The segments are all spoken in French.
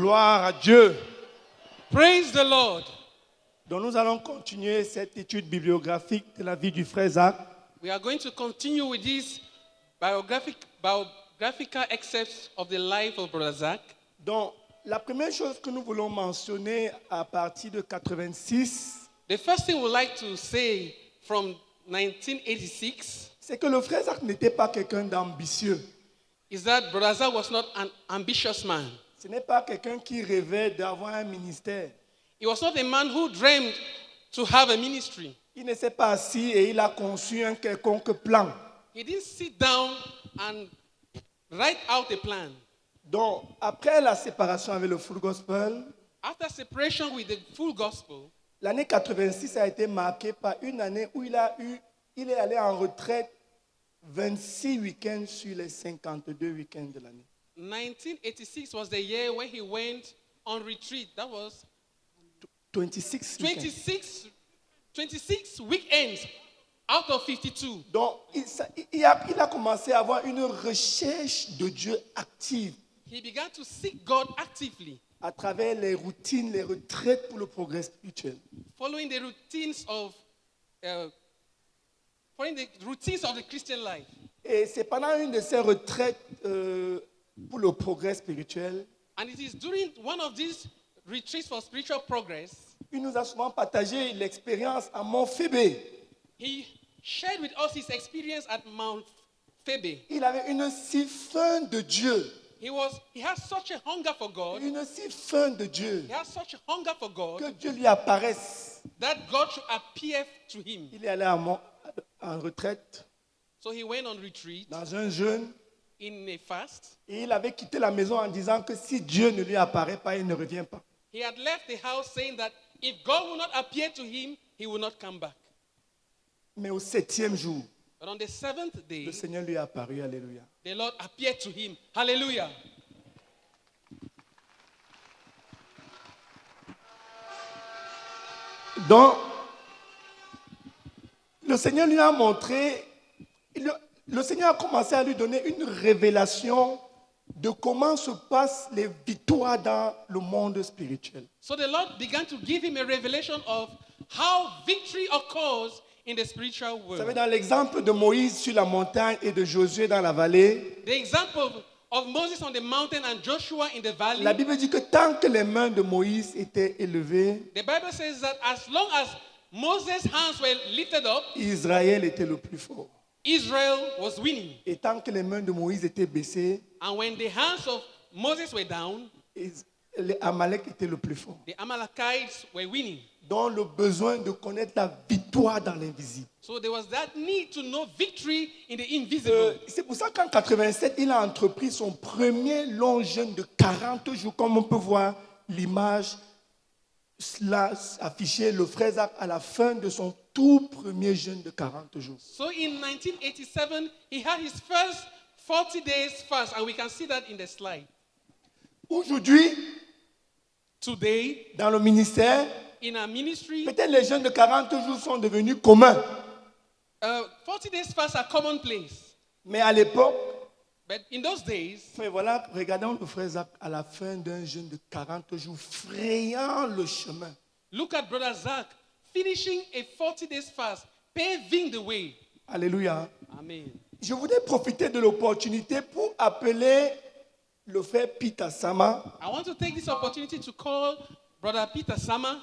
Gloire à Dieu. Praise the Lord. Donc nous allons continuer cette étude bibliographique de la vie du frère Zach. We are going to continue with these biographical excerpts of the life of Brother Zach. Donc la première chose que nous voulons mentionner à partir de 86, The first thing we'd like to say from 1986 c'est que le frère Zach n'était pas quelqu'un d'ambitieux. is that Brother Zach was not an ambitious man. Ce n'est pas quelqu'un qui rêvait d'avoir un ministère. He was not a man who dreamed to have a ministry. Il ne s'est pas assis et il a conçu un quelconque plan. He didn't sit down and write out a plan. Donc après la séparation avec le Full Gospel, After separation with the full gospel, l'année 86 a été marquée par une année où il est allé en retraite 26 week-ends sur les 52 week-ends de l'année. 1986 was the year when he went on retreat. That was 26 week-ends. 26 weekends out of 52. Donc, il a commencé à avoir une recherche de Dieu active He began to seek God actively, à travers les routines, les retraites pour le progrès spirituel. following the routines of the Christian life. Et c'est pendant une de ces retraites pour le progrès spirituel, And it is during one of these retreats for spiritual progress, il nous a souvent partagé l'expérience à Mont-Phébé. he shared with us his experience at Mount Phoebe. Il avait une si faim de Dieu, He has such a hunger for God. une si faim de Dieu, He has such a hunger for God que Dieu lui apparaisse. that God should appear to him. Il est allé en retraite, So he went on retreat dans un jeûne, in a fast. et il avait quitté la maison en disant que si Dieu ne lui apparaît pas, il ne revient pas. He had left the house saying that if God will not appear to him, he will not come back. Mais au 7e jour, But on the seventh day, le Seigneur lui est apparu, alléluia. the Lord appeared to him. Hallelujah. Donc, le Seigneur lui a montré, le Seigneur a commencé à lui donner une révélation de comment se passent les victoires dans le monde spirituel. So the Lord began to give him a revelation of how victory occurs in the spiritual Vous savez, world. dans l'exemple de Moïse sur la montagne et de Josué dans la vallée, The example of Moses on the mountain and Joshua in the valley, la Bible dit que tant que les mains de Moïse étaient élevées, the Bible says that as long as Moses' hands were lifted up, Israël était le plus fort. Israel was winning. Et tant que les mains de Moïse étaient baissées, And when the hands of Moses were down, les Amalek étaient le plus fort. the Amalekites were winning. Donc le besoin de connaître la victoire dans l'invisible. So there was that need to know victory in the invisible. C'est pour ça qu'en 87, il a entrepris son premier long jeûne de 40 jours, comme on peut voir l'image là affichée, le frère Zach à la fin de son tout premier jeûne de 40 jours. So in 1987, he had his first 40 days fast, and we can see that in the slide. Aujourd'hui, Today, dans le ministère, in our ministry, peut-être les jeûnes de 40 jours sont devenus communs. 40 days fast are commonplace. Mais à l'époque, But in those days, mais voilà, regardons le frère Zach à la fin d'un jeûne de 40 jours, frayant le chemin. look at Brother Zach finishing a 40 days fast, paving the way. Alléluia. Amen. Je voudrais profiter de l'opportunité pour appeler le frère Peter Sama, I want to take this opportunity to call Brother Peter Sama,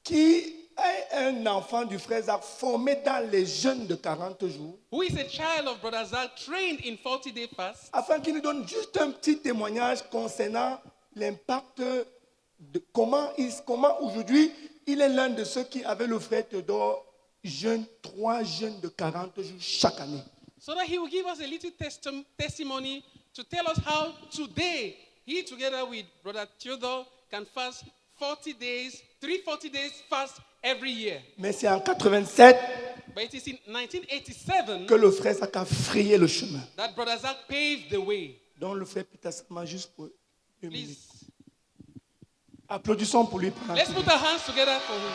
qui est un enfant du frère Zach formé dans les jeûnes de 40 jours, who is a child of Brother Zach, trained in 40-day fast, afin qu'il nous donne juste un petit témoignage concernant l'impact de comment aujourd'hui il est l'un de ceux qui avaient le frère Théodore jeûne 3 jeûnes de 40 jours chaque année. so that he will give us a little testimony to tell us how today he, together with Brother Theodore, can fast 40 days, 40 days fast every year. Mais c'est en 87 But it is in 1987 que le frère Zach a frayé le chemin. that Brother Zach paved the way. Donc le frère Peter Sama, juste pour une minute. Please, Applaudissons pour lui. pendant let's qu'il put our hands together for him.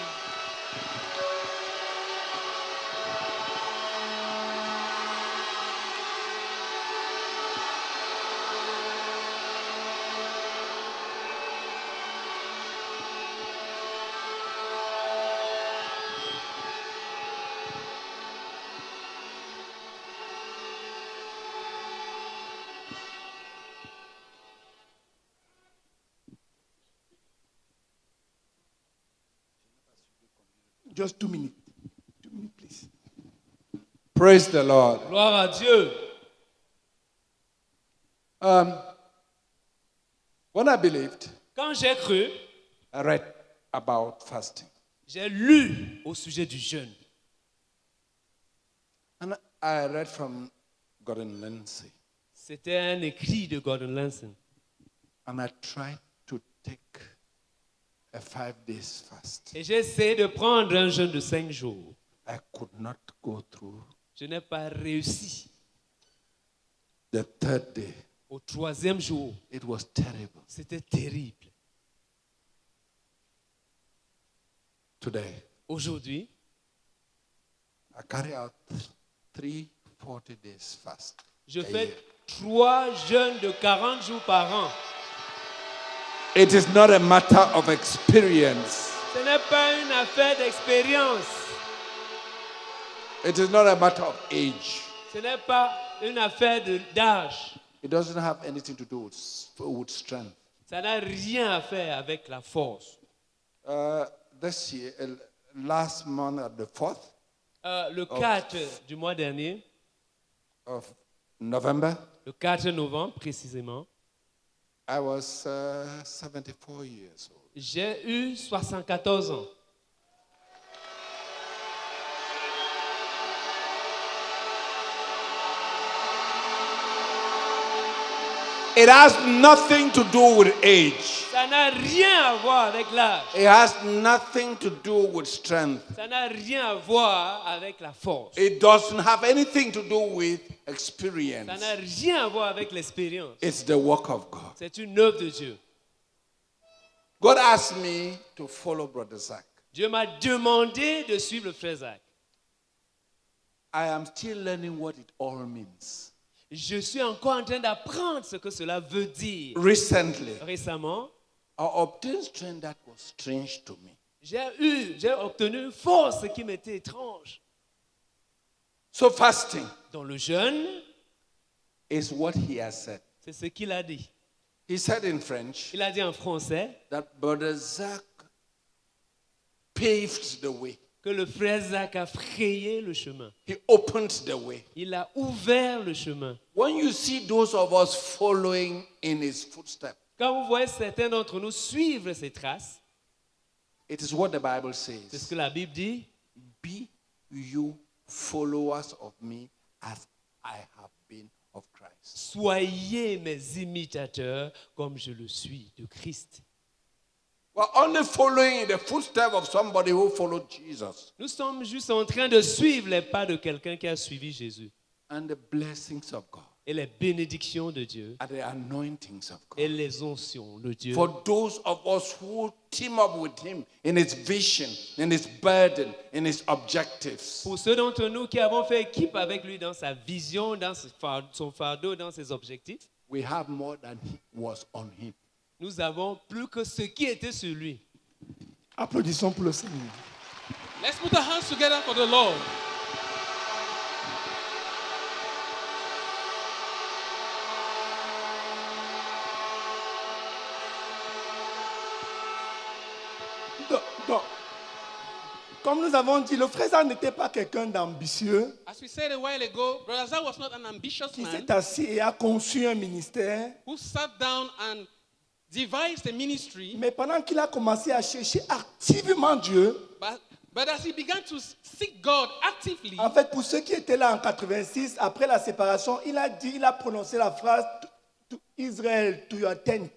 Just 2 minutes. 2 minutes, please. Praise the Lord. Gloire à Dieu. When I believed, Quand j'ai cru, I read about fasting. j'ai lu au sujet du jeûne. And I read from Gordon Lindsay. C'était un écrit de Gordon Lansing. And I tried to take a 5 days fast. Et j'ai essayé de prendre un jeûne de 5 jours. I could not go through Je n'ai pas réussi. the 3rd day. Au 3e jour, It was terrible. c'était terrible. Today, Aujourd'hui, I carry out 3 40 days fast. je a fais year. 3 jeûnes de 40 jours par an. It is not a matter of experience. Ce n'est pas une affaire d'expérience. It is not a matter of age. Ce n'est pas une affaire d'âge. It doesn't have anything to do with strength. Ça n'a rien à faire avec la force. This year, last month at the 4th Le 4 du mois dernier, of November, le 4 novembre précisément, I was 74 years old. j'ai eu 74 ans. It has nothing to do with age. Ça n'a rien à voir avec l'âge. It has nothing to do with strength. Ça n'a rien à voir avec la force. It doesn't have anything to do with Ça experience. n'a rien à voir avec l'expérience. It's the work of God. C'est une œuvre de Dieu. God asked me to follow Brother Zach. Dieu m'a demandé de suivre le frère Zach. I am still learning what it all means. Je suis encore en train d'apprendre ce que cela veut dire. Recently, Récemment, I obtained strength that was strange to me. j'ai obtenu une force qui m'était étrange. So fasting Dans le jeûne, is what he has said. c'est ce qu'il a dit. He said in French Il a dit en français that Brother Zach paved the way. que le frère Zach a frayé le chemin. He opened the way. Il a ouvert le chemin. When you see those of us following in his footsteps, Quand vous voyez certains d'entre nous suivre ses traces, it is what the Bible c'est ce says. que la Bible dit. Be you followers of me as I have been of Christ. Soyez mes imitateurs comme je le suis de Christ. We're only following in the footsteps of somebody who followed Jesus. Nous sommes juste en train de suivre les pas de quelqu'un qui a suivi Jésus. And the blessings of God Et les bénédictions de Dieu and the anointings of et God. les oncions de Dieu. For those of us who team up with him in his vision, in his burden, in his objectives. Pour ceux d'entre nous qui avons fait équipe avec lui dans sa vision, dans son fardeau, dans ses objectifs, We have more than was on him. nous avons plus que ce qui était sur lui. Applaudissons pour le Seigneur. Let's put our hands together for the Lord. Donc, comme nous avons dit, le frère Zach n'était pas quelqu'un d'ambitieux As we said a while ago, Brother Zach was not an ambitious qui man s'est assis et a conçu un ministère. who sat down and devised a ministry, Mais pendant qu'il a commencé à chercher activement Dieu, but as he began to seek God actively, en fait, pour ceux qui étaient là en 86, après la séparation, il a prononcé la phrase to Israel, to your tent.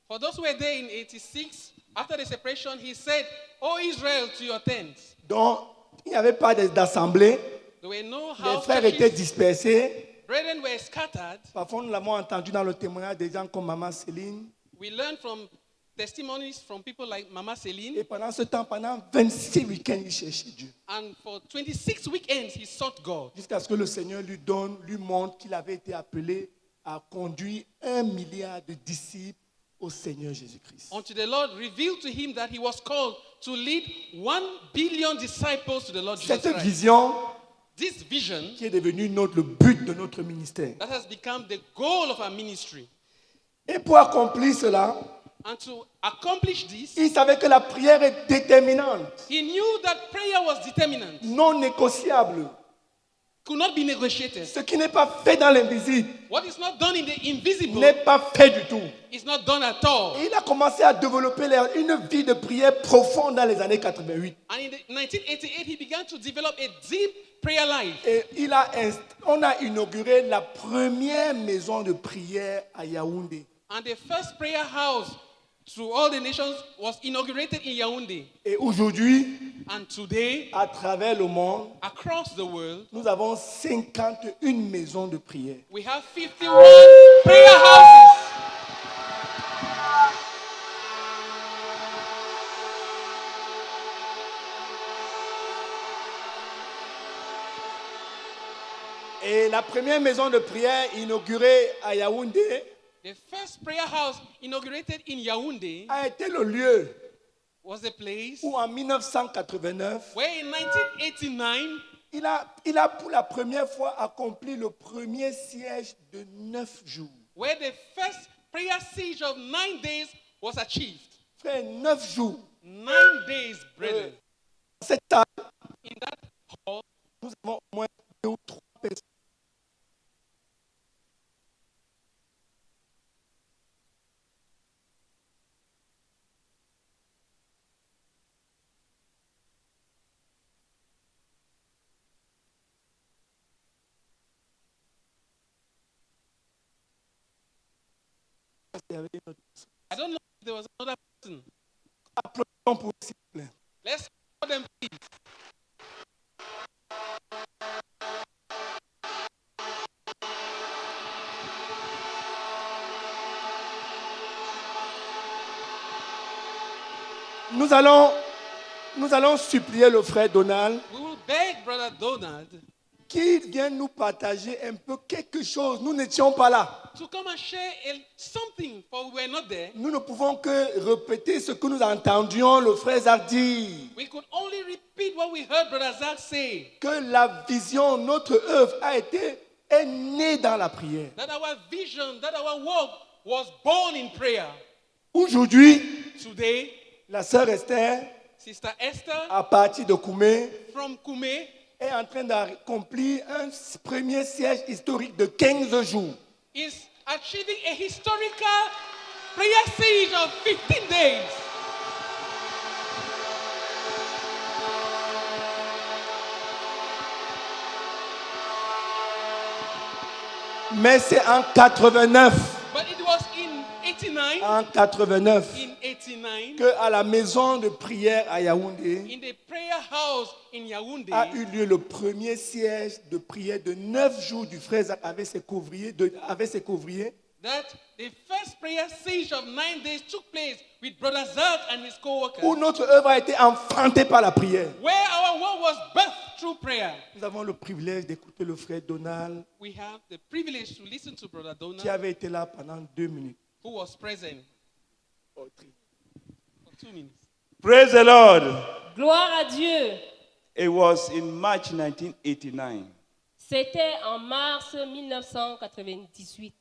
for those who were there in 86, after the separation, he said, "O Israel, to your tents." Donc, il n'y avait pas d'assemblée. There were no Les house frères étaient churches. dispersés. Brethren were scattered. Parfois, nous l'avons entendu dans le témoignage des gens comme Maman Céline. We learned from testimonies from people like Mama Celine. Et pendant ce temps, pendant 26 week-ends, il cherchait Dieu. And for 26 weekends, he sought God. Jusqu'à ce que le Seigneur lui montre qu'il avait été appelé à conduire 1 milliard de disciples au Seigneur Jésus-Christ. Until the Lord revealed to him that he was called to lead 1 billion disciples to the Lord Jesus Cette Christ. vision This vision qui est devenue le but de notre ministère. that has become the goal of our ministry. Et pour accomplir cela, And to accomplish this, Il savait que la prière est déterminante, he knew that prayer was determinant, non négociable. could not be negotiated. Ce qui n'est pas fait dans l'invisible What is not done in the invisible n'est pas fait du tout. is not done at all. Et il a commencé à développer une vie de prière profonde dans les années 88. And in 1988, he began to develop a deep prayer life. Et on a inauguré la première maison de prière à Yaoundé. And the first prayer house to all the nations was inaugurated in Yaoundé. Et aujourd'hui, And today, à travers le monde, across the world, nous avons 51 maisons de prière. we have 51 prayer houses. Et la première maison de prière inaugurée à Yaoundé The first prayer house inaugurated in Yaoundé a été le lieu was a place où en 1989, where in 1989, il a pour la première fois accompli le premier siège de 9 jours. where the first prayer siege of 9 days was achieved. Frère, 9 jours. 9 days, brethren. Dans cette salle, In that hall, nous avons au moins 2 ou 3 personnes. Il y avait une autre personne. I don't know if there was another person. Applaudissons pour eux, s'il vous plaît. Let's call them, please. Nous allons supplier le frère Donald We will beg Brother Donald qu'il vienne nous partager un peu quelque chose. Nous n'étions pas là. to come and share something, for we were not there. Nous ne pouvons que répéter ce que nous entendions le frère Zach dire. We could only repeat what we heard Brother Zach say. Que la vision, notre œuvre est née dans la prière. That our vision, that our work was born in prayer. Aujourd'hui, Today, la sœur Esther, Sister Esther à partir de Koumé, from Kume est en train d'accomplir un premier siège historique de 15 jours. is achieving a historical prayer siege of 15 days. Mais c'est en 89, But it was in 89, en 89, in 89, qu'à la maison de prière à Yaoundé in the prayer house in Yaoundé, a eu lieu le premier siège de prière de 9 jours du frère Zach avec ses couvriers, that the first prayer siege of 9 days took place with Brother Zach and his co-workers, où notre œuvre a été enfantée par la prière. where our work was birthed through prayer. Nous avons le privilège d'écouter le frère Donald We have the privilege to listen to Brother qui Donald, avait été là pendant 2 minutes. who was present for 2 minutes. Praise the Lord. Gloire à Dieu. It was in March 1989. C'était en mars 1998.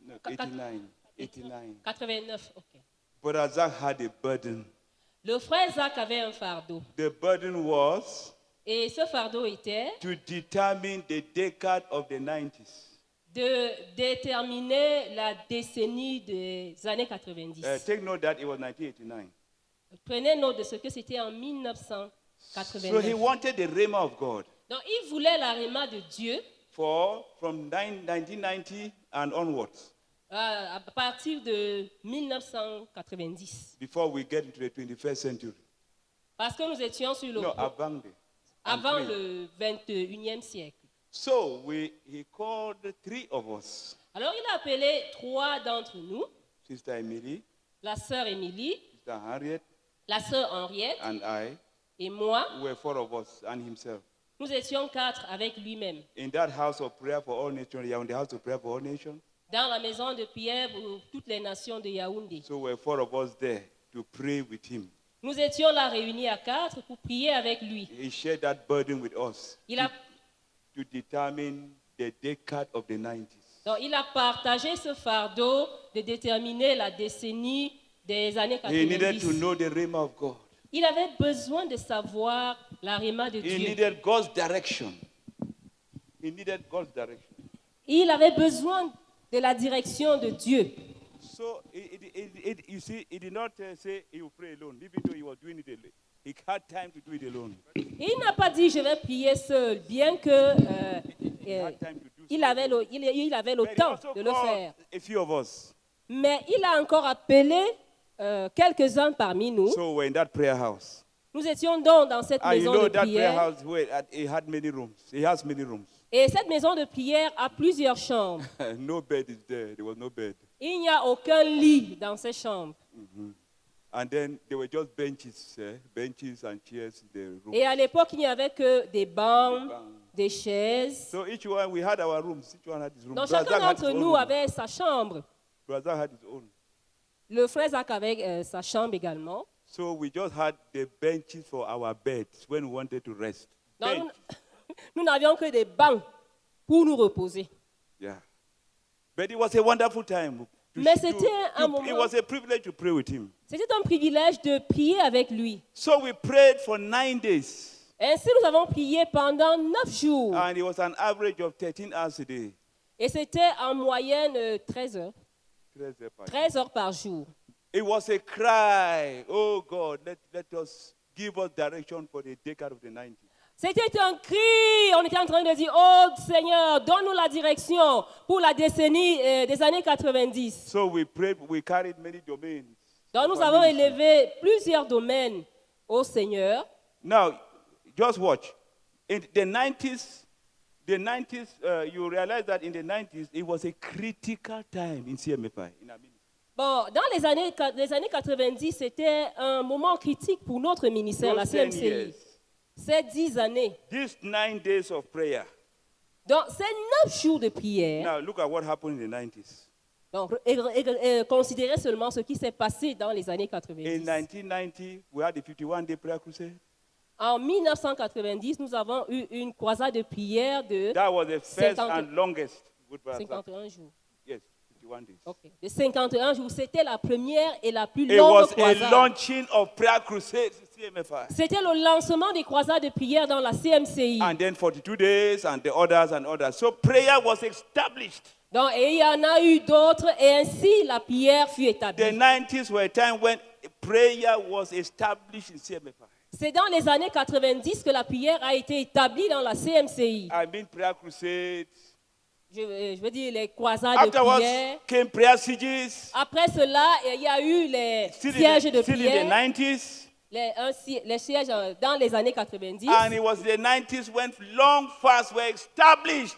No, 89. 89. 89, ok. Brother Zach had a burden. Le frère Zach avait un fardeau. The burden was Et ce fardeau était to determine the decade of the 90s. de déterminer la décennie des années 90. Take note that it was 1989. Prenez note de ce que c'était en So he 1989. wanted the rhema of God Donc, il voulait la rhéma de Dieu from 1990 and onwards, à partir de 1990. before we get into the 21st century. Parce que nous étions sur le No, avant the- avant and three. le 21e siècle. So he called 3 of us, Alors, il a appelé 3 d'entre nous, Sister Emily, la sœur Émilie, Sister Harriet, la sœur Henriette and I. et moi. We were 4 of us and himself. Nous étions 4 avec lui-même In that house of prayer for all nations, in the house of prayer for all nations. dans la maison de prière pour toutes les nations de Yaoundé. So we were 4 of us there to pray with him. Nous étions là réunis à 4 pour prier avec lui. He shared that burden with us Il a, to determine the decade of the 90s. donc, il a partagé ce fardeau de déterminer la décennie des années He needed 90. to know the rhema of God. Il avait besoin de savoir la rhéma de He Dieu. needed God's direction. He needed God's direction. Il avait besoin de la direction de Dieu. So, you see, he did not say he would pray alone, even though he was doing it alone. He had time to do it alone. Il n'a pas dit je vais prier seul, bien que Had time to do il so. avait le But he temps also de le called faire. a few of us. Mais il a encore appelé quelques-uns parmi nous. So we're in that prayer house. Nous étions donc dans cette And you maison know de that prayer prière. house, it had many rooms. It has many rooms. Et cette maison de prière a plusieurs chambres. No bed is there. There was no bed. Il n'y a aucun lit dans ces chambres. And then there were just benches and chairs in the room. Et à l'époque, il n'y avait que des bancs, des chaises. So each one, we had our rooms. Each one had his room. Donc Brother chacun Zach had d'entre his own nous room. avait sa chambre. Brother Zach had his own. Le frère Zach avait sa chambre également. So we just had the benches for our beds when we wanted to rest. Donc, Bench. nous n'avions que des bancs pour nous reposer. Yeah. But it was a wonderful time. Mais c'était un moment- It was a privilege to pray with him. C'était un privilège de prier avec lui. So we prayed for 9 days. Ainsi, nous avons prié pendant 9 jours. And it was an average of 13 hours a day. Et c'était en moyenne 13 heures. 13 hours per day. 13 heures par jour. It was a cry. Oh God, let us give us direction for the decade of the 90s. C'était un cri. On était en train de dire, oh Seigneur, donne-nous la direction pour la décennie des années 90. So we prayed, we carried many domains. Donc nous of our avons ministry. élevé plusieurs domaines au Seigneur. Now, just watch. In the 90s, you realize that in the 90s, it was a critical time in CMFI. In our ministry. Bon, dans les années 90, c'était un moment critique pour notre ministère, la Those 10 CMCI. years. Ces 10 années. These 9 days of prayer. Donc, ces 9 jours de prière, Now, look at what happened in the 90s. donc, considérez seulement ce qui s'est passé dans les années 90. In 1990, we had the 51-day prayer crusade. En 1990, nous avons eu une croisade de prière de That was the first 50 and longest. Good brother. 51 jours. Yes, 51 days. Ok. De 51 jours, c'était la première et la plus It longue was a croisade. launching of prayer crusade CMFI. C'était le lancement des croisades de prière dans la CMCI. And then 42 days and the others and others. So prayer was established. Donc, et il y en a eu d'autres, et ainsi la prière fut The établie. 90s were a time when prayer was established in CMFI. C'est dans les années 90 que la prière a été établie dans la CMCI. I mean prayer crusades. Je veux dire les croisades de Afterwards prière. came prayer sieges. Après cela, il y a eu les Still sièges de in the prière, 90s. les sièges dans les années 90. And it was the 90s when long fasts were established.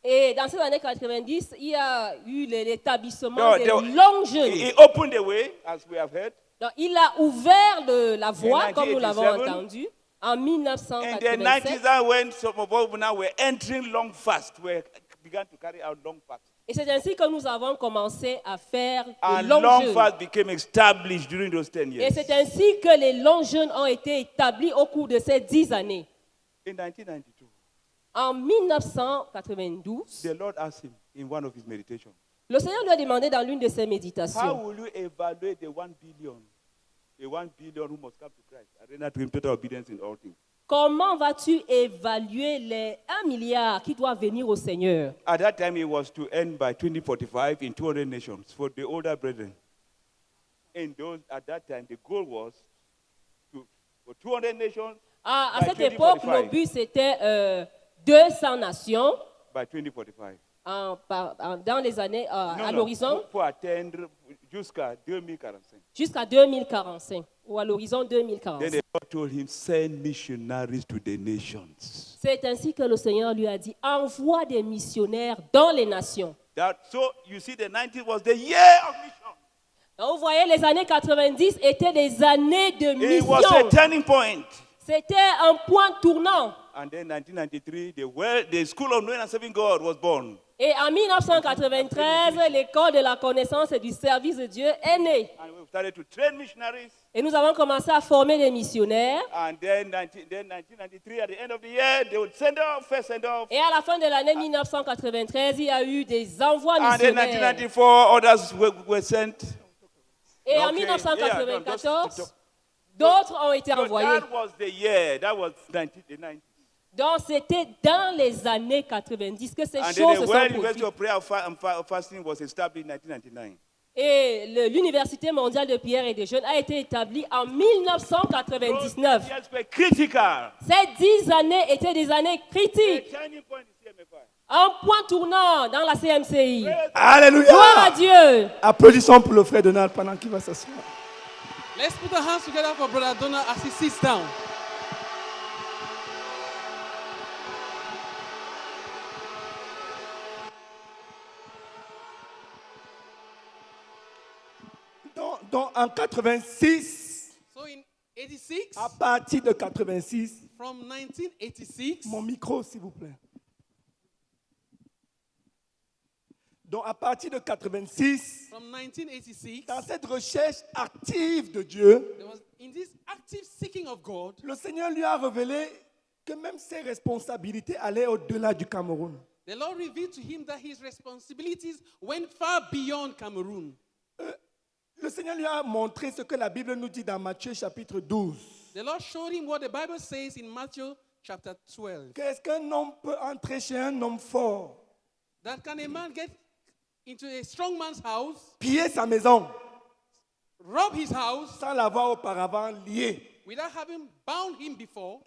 Et dans ces années 90, il y a eu l'établissement No, des there- longs jeûnes. He opened the way, as we have heard. Donc, il a ouvert la voie, In comme nous l'avons 1987, entendu, en In the 1987. 90s, that's when some of us now were entering long fast. We began to carry out long fast. Et c'est ainsi que nous avons commencé à faire de And longs long jeûnes. fast became established during those 10 Et years. c'est ainsi que les longs jeûnes ont été établis au cours de ces 10 années. In 1992, En 1992, the Lord asked him in one of his meditations, le Seigneur lui a demandé dans l'une de ses how méditations, will you evaluate the 1 billion? The 1 billion who must come to Christ. I render to him total obedience in all things. comment vas-tu évaluer les 1 milliard qui doivent venir au Seigneur? At that time, it was to end by 2045 in 200 nations for the older brethren. At that time, the goal was for 200 nations À by cette époque, 2045. nos buts c'était 200 nations by 2045. dans les années à l'horizon Pour atteindre jusqu'à 2045. jusqu'à 2045 ou à l'horizon Then 2045. the Lord told him, send missionaries to the nations. C'est ainsi que le Seigneur lui a dit, envoie des missionnaires dans les nations. So you see, the 90s was the year of mission. Donc, vous voyez, les années 90 étaient des années de It was a mission. turning point. C'était un point tournant. And then 1993, the School of Knowing and Serving God was born. Et en 1993, l'école de la connaissance et du service de Dieu est née. And we started to train missionaries. Et nous avons commencé à former des missionnaires. And then 1993, at the end of the year, they would send off, first send off. Et à la fin de l'année 1993, il y a eu des envois And then missionnaires. 1994, others were sent. Et en Okay, 1994, just- d'autres ont été So envoyés. that was the year. That was the 90s. Donc c'était dans les années 90 que ces And then choses the se sont World University produites. of Prayer and Fasting was established in 1999. Et l'Université mondiale de prière et de jeûne a été établie en 1999. Those years were critical. Ces 10 années étaient des années A critiques. turning point in CMFI. Un point tournant dans la CMCI. Gloire à Alléluia. Dieu. Applaudissons pour le frère Donald pendant qu'il va s'asseoir. Let's put our hands together for Brother Donald as he sits down. Donc, en 86, So in 86, à partir de 86, from 1986, mon micro s'il vous plaît. Donc à partir de 86, from 1986, dans cette recherche active de Dieu, there was in this active seeking of God, le Seigneur lui a révélé que même ses responsabilités allaient au-delà du Cameroun. the Lord revealed to him that his responsibilities went far beyond Cameroon. Le Seigneur lui a montré ce que la Bible nous dit dans Matthieu chapitre 12. The Lord showed him what the Bible says in Matthew chapter 12. Qu'est-ce qu'un homme peut entrer chez un homme fort, That can a man get into a strong man's house, piller sa maison, rob his house sans l'avoir auparavant lié, without having bound him before,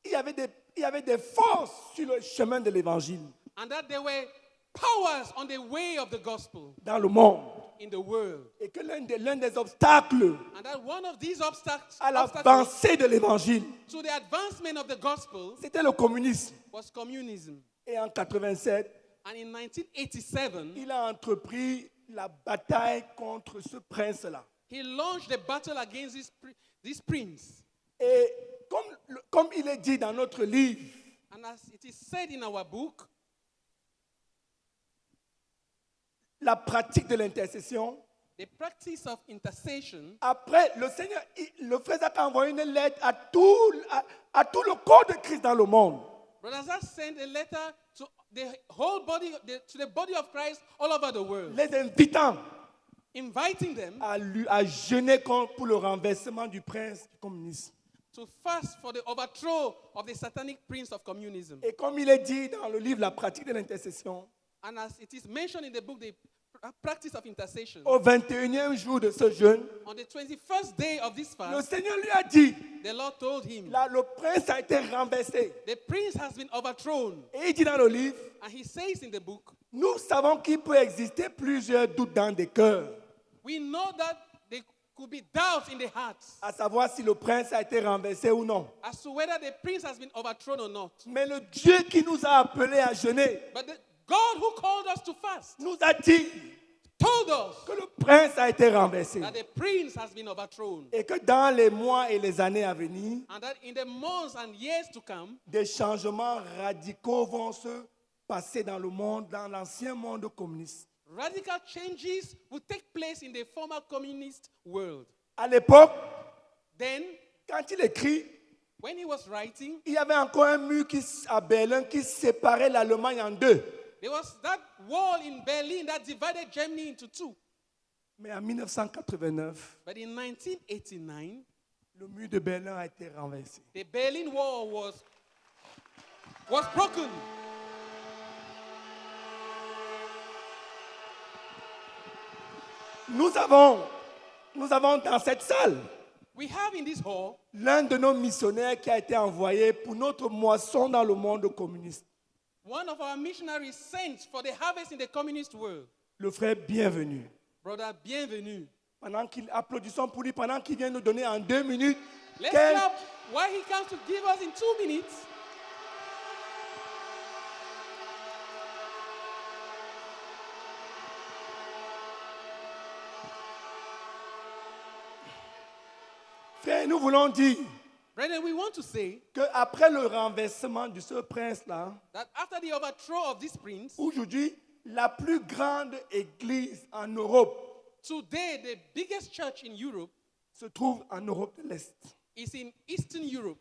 il y avait des forces sur le chemin de l'évangile and that there were powers on the way of the gospel dans le monde. in the world, Et que l'un des obstacles and that one of these obstacles à l'avancée de l'évangile, to the advancement of the gospel c'était le communisme. was communism. Et en 87, And in 1987, il a entrepris la bataille contre ce prince-là. he launched the battle against this prince. Et comme il est dit dans notre livre, And as it is said in our book, la pratique de l'intercession, the practice of intercession, après, le Seigneur, le frère Zach a envoyé une lettre à tout le corps de Christ dans le monde. Brother Zach sent a letter to the whole body, to the body of Christ all over the world, Les invitant inviting them à jeûner pour le renversement du prince du communisme. to fast for the overthrow of the satanic prince of communism. Et comme il est dit dans le livre La pratique de l'intercession, And as it is mentioned in the book, the practice of intercession, au 21e jour de ce jeûne, on the 21st day of this le fast, Seigneur lui a dit, the Lord told him, là, le prince a été renversé. the prince has been overthrown. Et il dit dans le livre, And he says in the book, nous savons qu'il peut exister plusieurs doutes dans des cœurs, we know that there could be doubts in the hearts à savoir si le prince a été renversé ou non. as to whether the prince has been overthrown or not. Mais le Dieu qui nous a appelés à jeûner But the God who called us to fast nous a dit told us que le prince a été renversé that the prince has been overthrown, et que dans les mois et les années à venir, and that in the months and years to come, des changements radicaux vont se passer dans le monde, dans l'ancien monde communiste. radical changes will take place in the former communist world. À l'époque, Then, quand il écrit, when he was writing, il y avait encore un mur à Berlin qui séparait l'Allemagne en deux. there was that wall in Berlin that divided Germany into two. Mais en 1989, But in 1989, le mur de Berlin a été renversé. the Berlin Wall was broken. Nous avons dans cette salle We have in this hall l'un de nos missionnaires qui a été envoyé pour notre moisson dans le monde communiste. one of our missionaries sent for the harvest in the communist world. Le frère bienvenu. Brother, bienvenue. Applaudissons pour lui pendant qu'il vient nous donner en 2 minutes. Let's quel- clap why he comes to give us in 2 minutes. Frère, nous voulons dire Brethren, we want to say qu'après le renversement de ce prince-là, that after the overthrow of this prince, aujourd'hui, la plus grande église en Europe today the biggest church in Europe se trouve en Europe de l'Est. is in Eastern Europe.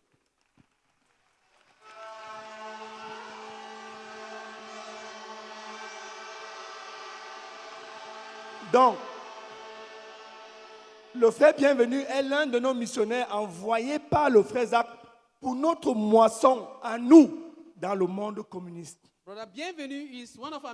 Donc, Le frère Bienvenu est l'un de nos missionnaires envoyés par le frère Zach pour notre moisson à nous dans le monde communiste. Brother Bienvenu is one of our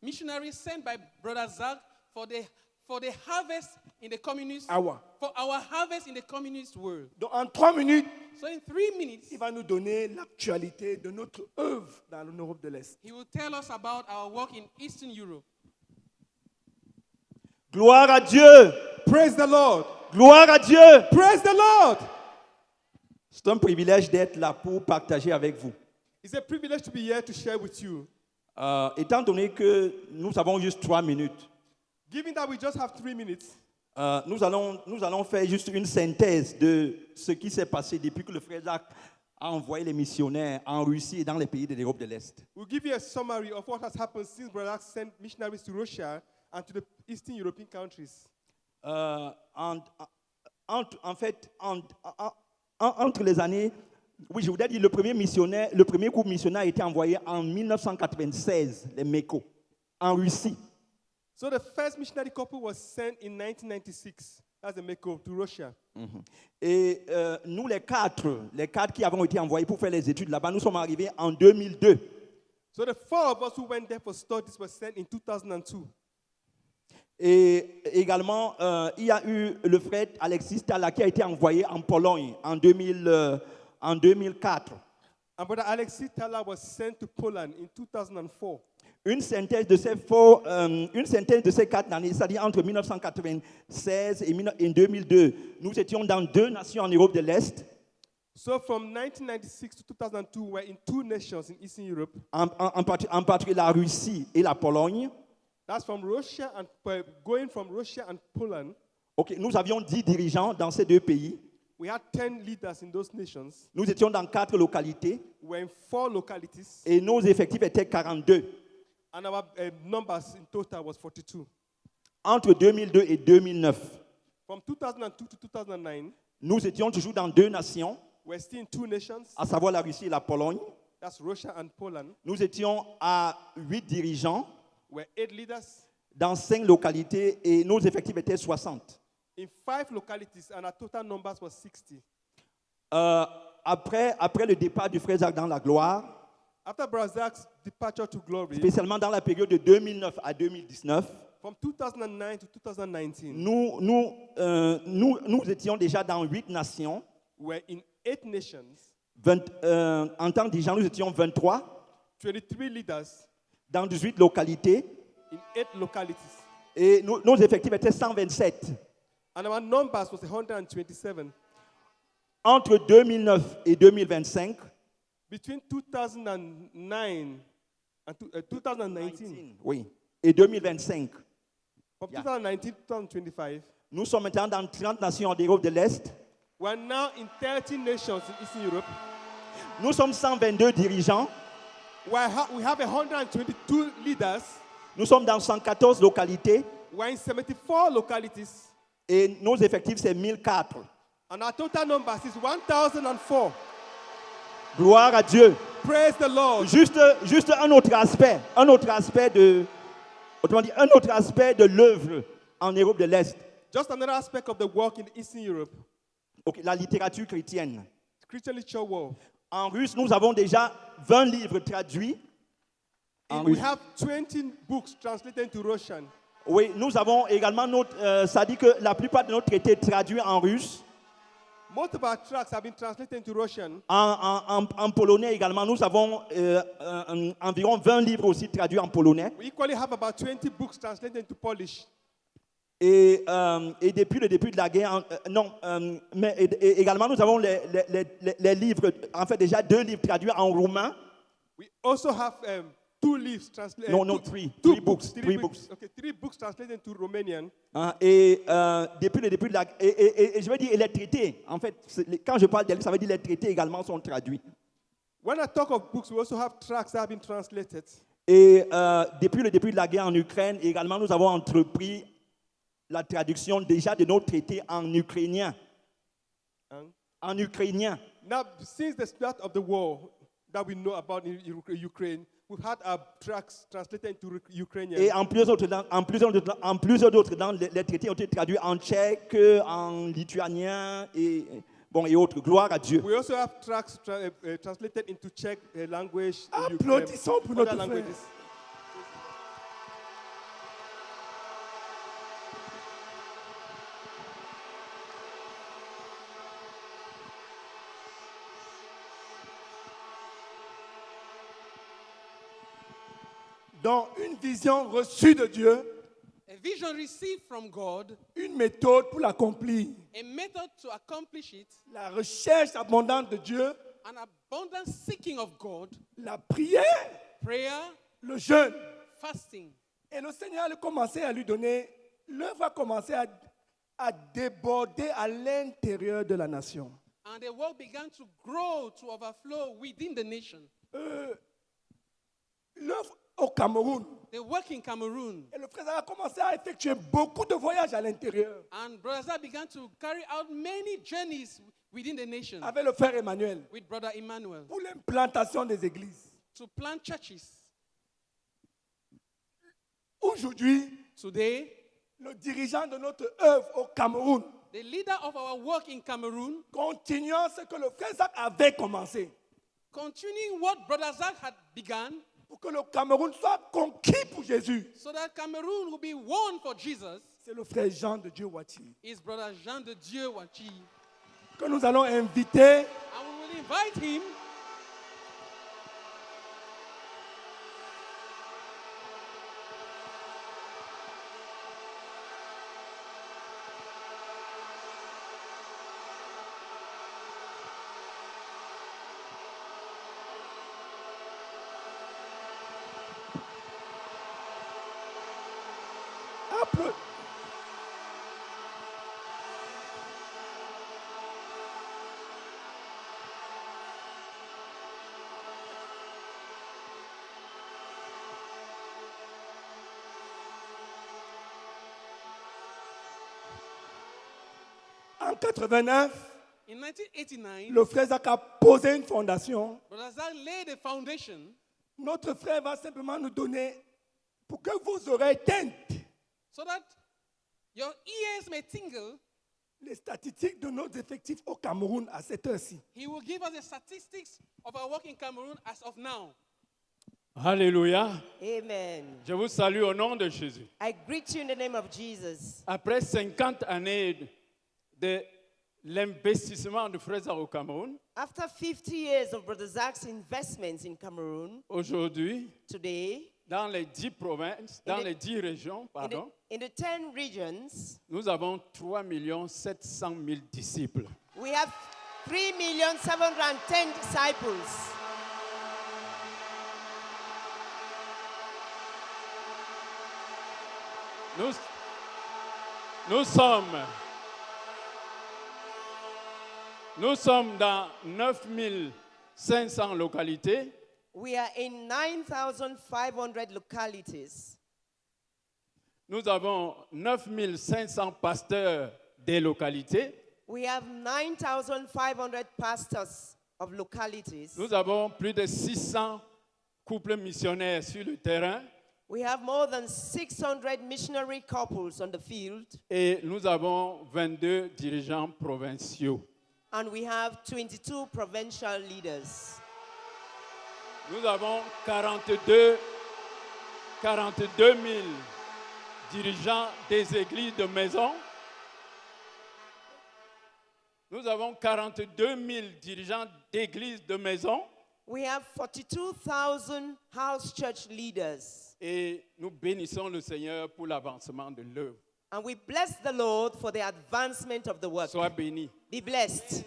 missionaries sent by Brother Zach for the harvest in the communist for our harvest in the communist world. Donc en 3 minutes, So in 3 minutes, il va nous donner l'actualité de notre œuvre dans l'Europe de l'Est. he will tell us about our work in Eastern Europe. Gloire à Dieu. Praise the Lord. Gloire à Dieu. Praise the Lord. C'est un privilège d'être là pour partager avec vous. It's a privilege to be here to share with you. Étant donné que nous avons juste 3 minutes, Given that we just have 3 minutes, nous allons faire juste une synthèse de ce qui s'est passé depuis que le frère Jacques a envoyé les missionnaires en Russie et dans les pays de l'Europe de l'Est. we'll give you a summary of what has happened since Brother Zach sent missionaries to Russia and to the Eastern European countries. Entre les années, oui, je voudrais dire, le premier groupe missionnaire a été envoyé en 1996, les MECO, en Russie. So the first missionary couple was sent in 1996 as a MECO to Russia. Et nous, les quatre qui avons été envoyés pour faire les études là-bas, nous sommes arrivés en 2002. So the 4 of us who went there for studies were sent in 2002. Et également, il y a eu le frère Alexis Tala qui a été envoyé en Pologne en 2004. And Brother Alexis Tala was sent to Poland in 2004. Une synthèse de ces 4 années, c'est-à-dire entre 1996 et 2002, nous étions dans 2 nations en Europe de l'Est, So from 1996 to 2002, we were in 2 nations in Eastern Europe. en particulier la Russie et la Pologne. That's from Russia and going from Russia and Poland. Okay, nous avions 10 dirigeants dans ces 2 pays. We had 10 leaders in those nations. Nous étions dans 4 localités We were in 4 localities, et nos effectifs étaient 42. and our numbers in total was 42. Entre 2002 et 2009, From 2002 to 2009, nous étions toujours dans 2 nations, we're still in 2 nations. à savoir la Russie et la Pologne. That's Russia and Poland. Nous étions à 8 dirigeants We're 8 leaders dans 5 localités et nos effectifs étaient 60. in 5 localities, and our total numbers was 60. Après le départ du frère Jacques dans la gloire, After Brother Zach's departure to glory, spécialement dans la période de 2009 à 2019, from 2009 to 2019, nous étions déjà dans 8 nations. we're in 8 nations, En tant que dirigeants, nous étions 23 23 leaders dans 18 localités in 8 localities. et nos effectifs étaient 127. And our numbers was 127. Entre 2009 et 2025, Between 2009 and 2019, oui, et 2025, from Yeah. 2019 to 2025, nous sommes maintenant dans 30 nations en Europe de l'Est. we're now in 30 nations in Eastern Europe. Nous sommes 122 dirigeants. We have 122 leaders. Nous sommes dans 114 localités We're in 74 localities. et nos effectifs, c'est 1004. And our total numbers is 1004. Gloire à Dieu. Praise the Lord. Juste un autre aspect de l'œuvre en Europe de l'Est. Just another aspect of the work in Eastern Europe. Okay, la littérature chrétienne. Christian literature world. En russe, nous avons déjà 20 livres traduits. En We russe. have 20 books translated into Russian. Oui, nous avons également ça dit que la plupart de nos traités traduits en russe. Most of our tracts have been translated into Russian. En polonais également, nous avons environ 20 livres aussi traduits en polonais. We equally have about 20 books translated into Polish. Et depuis le début de la guerre, mais également nous avons les livres, en fait déjà 2 livres traduits en roumain. We also have 2 leaves translated. No, three books. Okay, 3 books translated into Romanian. Hein, et depuis le début de la et je veux dire, et les traités, en fait, quand je parle des livres, ça veut dire les traités également sont traduits. When I talk of books, we also have tracts that have been translated. Et depuis le début de la guerre en Ukraine, également, nous avons entrepris la traduction déjà de nos traités en ukrainien. En ukrainien. Now, since the start of the war, that we know about in Ukraine. We've had our tracks translated into Ukrainian. Et en plusieurs d'autres langues, les traités ont été traduits en tchèque, en lituanien et autres. Gloire à Dieu. We also have tracks translated into Czech language. Applaudissons pour notre other frère. languages. Dans une vision reçue de Dieu, A vision received from God, une méthode pour l'accomplir. a method to accomplish it, La recherche abondante de Dieu, an abundant seeking of God, la prière, prayer, le jeûne. fasting. Et le Seigneur a commencé à lui donner, l'œuvre a commencé à déborder à l'intérieur de la nation. And the work began to grow, to overflow within the nation. L'œuvre au Cameroun. The work in Cameroon. Et le frère a commencé à effectuer beaucoup de voyages à l'intérieur And Brother Zah began to carry out many journeys within the nation avec le frère Emmanuel with Brother Emmanuel pour l'implantation des églises. to plant churches. Aujourd'hui, Today, le dirigeant de notre œuvre au Cameroun, the leader of our work in Cameroon, continuant ce que le frère Zach avait commencé, continuing what Brother Zach had begun, pour que le Cameroun soit conquis pour Jésus, so that Cameroon will be won for Jesus, c'est le frère Jean de Dieu Wati, is Brother Jean de Dieu Wachi. que nous allons inviter And we will invite him Appla- En 89, in 1989. le frère Zach a posé une fondation. Brother Zach laid a foundation. Notre frère va simplement nous donner pour que vos oreilles tintent So that your ears may tingle, les statistiques de nos effectifs au Cameroun à cette heure-ci. he will give us the statistics of our work in Cameroon as of now. Alléluia. Amen. Je vous salue au nom de Jésus. I greet you in the name of Jesus. Après 50 années de l'investissement de Frères au Cameroun, After 50 years of Brother Zach's investments in Cameroon, aujourd'hui, today, dans les 10 provinces, dans les 10 régions, pardon, in the 10 regions, nous avons 3 700 000 disciples. we have 3,710,000 disciples. Nous sommes dans 9 500 localités. We are in 9,500 localities. Nous avons 9 500 pasteurs des localités. We have 9,500 pastors of localities. Nous avons plus de 600 couples missionnaires sur le terrain. We have more than 600 missionary couples on the field. Et nous avons 22 dirigeants provinciaux. And we have 22 provincial leaders. Nous avons 42 000 dirigeants des églises de maison. Nous avons 42 000 dirigeants d'églises de maison. We have 42,000 house church leaders. Et nous bénissons le Seigneur pour l'avancement de l'œuvre. And we bless the Lord for the advancement of the work. Sois béni. Be blessed.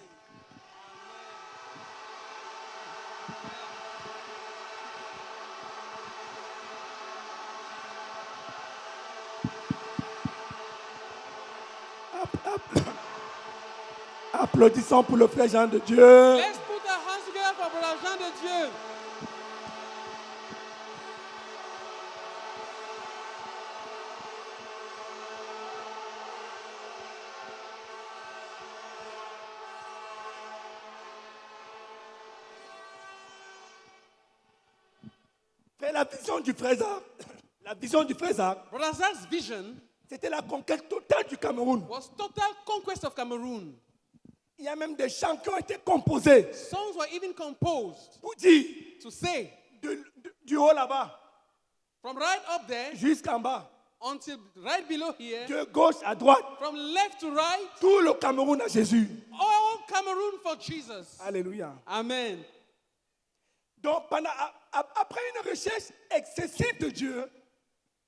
Applaudissons pour le frère Jean de Dieu. Let's put our hands together for Brother Jean de Dieu. Frère, la vision du frère Zach, la vision du frère Zach, Brother Zach's vision c'était la conquête totale du Cameroun. was total conquest of Cameroon. Il y a même des chants qui ont été composés Songs were even composed pour dire to say, du haut là-bas from right up there jusqu'en bas, until right below here, de gauche à droite, from left to right, tout le Cameroun à Jésus. all Cameroon for Jesus. Alléluia. Amen. Donc, après une recherche excessive de Dieu,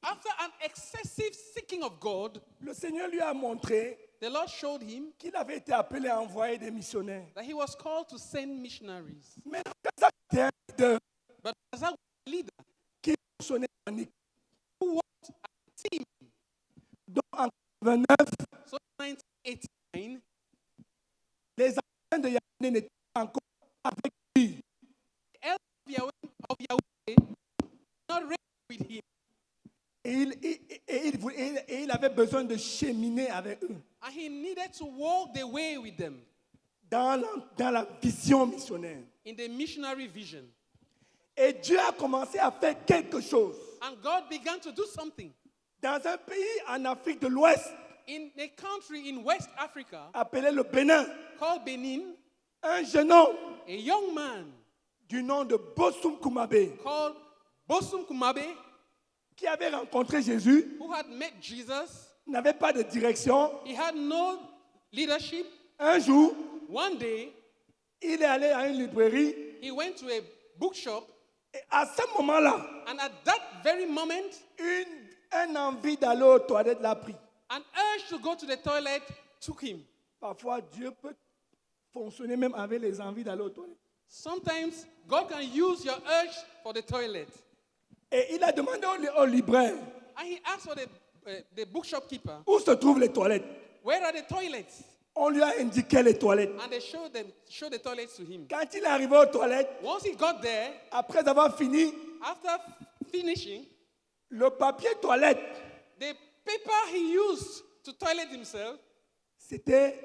After an excessive seeking of God, le Seigneur lui a montré the Lord showed him qu'il avait été appelé à envoyer des missionnaires. that he was called to send missionaries. Mais ça, c'était un leader But as a leader qui fonctionnait en équipe. who worked as a team, Donc, en 89, so in 1989, les enfants de Yahweh n'étaient pas encore avec lui. the elders of Yahweh were not ready with him. Et il avait besoin de cheminer avec eux And he needed to walk the way with them dans la vision missionnaire. in the missionary vision. Et Dieu a commencé à faire quelque chose. And God began to do something. Dans un pays en Afrique de l'Ouest In a country in West Africa appelé le Bénin, called Benin, un jeune homme a young man du nom de Bossum Kumabe called Bossum Kumabe, qui avait rencontré Jésus, who had met Jesus, n'avait pas de direction. he had no leadership. Un jour, One day, il est allé à une librairie he went to a bookshop, et à ce moment-là, and at that very moment, un envie d'aller aux toilettes l'a pris. an urge to go to the toilet took him. Parfois, Dieu peut fonctionner même avec les envies d'aller aux toilettes. Sometimes God can use your urge for the toilet. Et il a demandé au libraire, And he asked for the bookshop keeper, où se trouvent les toilettes? where are the toilets? On lui a indiqué les toilettes. And they showed the toilets to him. Quand il est arrivé aux toilettes, Once he got there, après avoir fini, after finishing, le papier toilette, the paper he used to toilet himself, c'était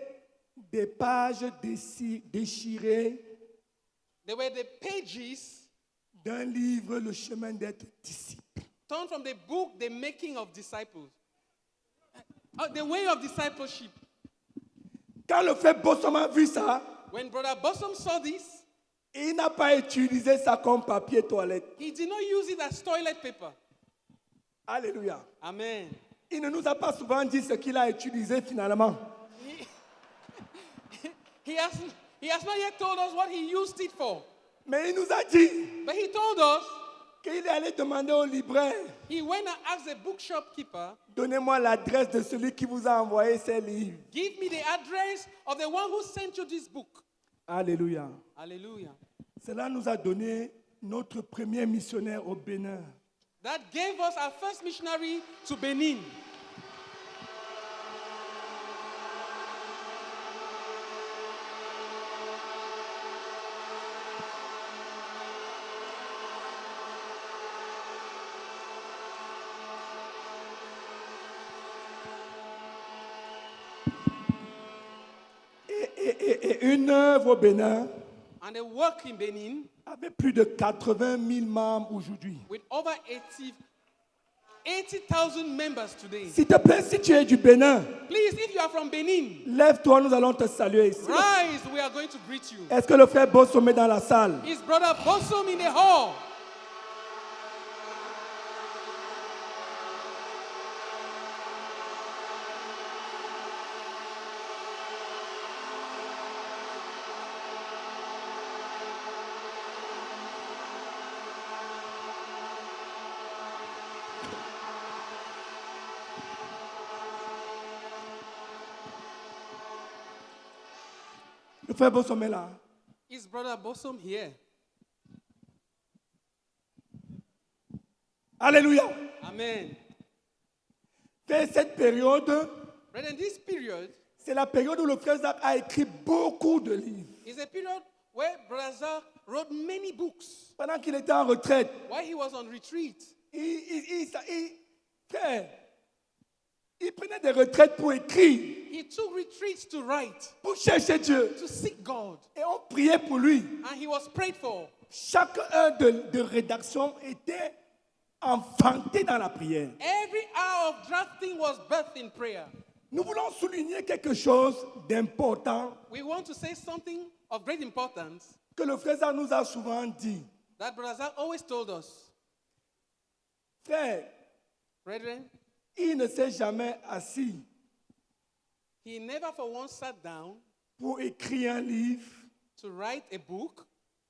des pages déchirées they were the pages d'un livre, Le chemin d'être disciple. torn from the book, The Making of Disciples. The Way of Discipleship. Quand le frère Bossum a vu ça, When Brother Bossum saw this, il n'a pas utilisé ça comme papier toilette. he did not use it as toilet paper. Alléluia. Amen. Il ne nous a pas souvent dit ce qu'il a utilisé finalement. He has not yet told us what he used it for. Mais il nous a dit But he told us qu'il est allé demander au libraire, he went and asked the bookshop keeper, donnez-moi l'adresse de celui qui vous a envoyé ces livres. give me the address of the one who sent you this book. Alléluia. Hallelujah. Cela nous a donné notre premier missionnaire au Bénin. That gave us our first missionary to Benin. Et une œuvre au Bénin And they work in Benin avec plus de 80 000 membres aujourd'hui. with over 80,000 members today. S'il te plaît, si tu es du Bénin, Please, if you are from Benin, lève-toi, nous allons te saluer ici. rise, we are going to greet you. Est-ce que le frère Bossum est dans la salle? Is Brother Bossum in the hall? Le frère Bossum est là. Is Brother Bossum here? Alléluia. Amen. Et cette période, Brethren, this period c'est la période où le frère Zach a écrit beaucoup de livres. is a period where Brother Zach wrote many books Pendant qu'il était en retraite, while he was on retreat. il prenait des retraites pour écrire, He took retreats to write, pour chercher Dieu. to seek God, Et on priait pour lui. and he was prayed for. Chaque heure de rédaction était enfanté dans la prière. Every hour of drafting was birthed in prayer. Nous voulons souligner quelque chose d'important We want to say something of great importance que le frère Zach nous a souvent dit. that Brother Zach always told us. Frère, Brethren, il ne s'est jamais assis he never for once sat down pour écrire un livre to write a book,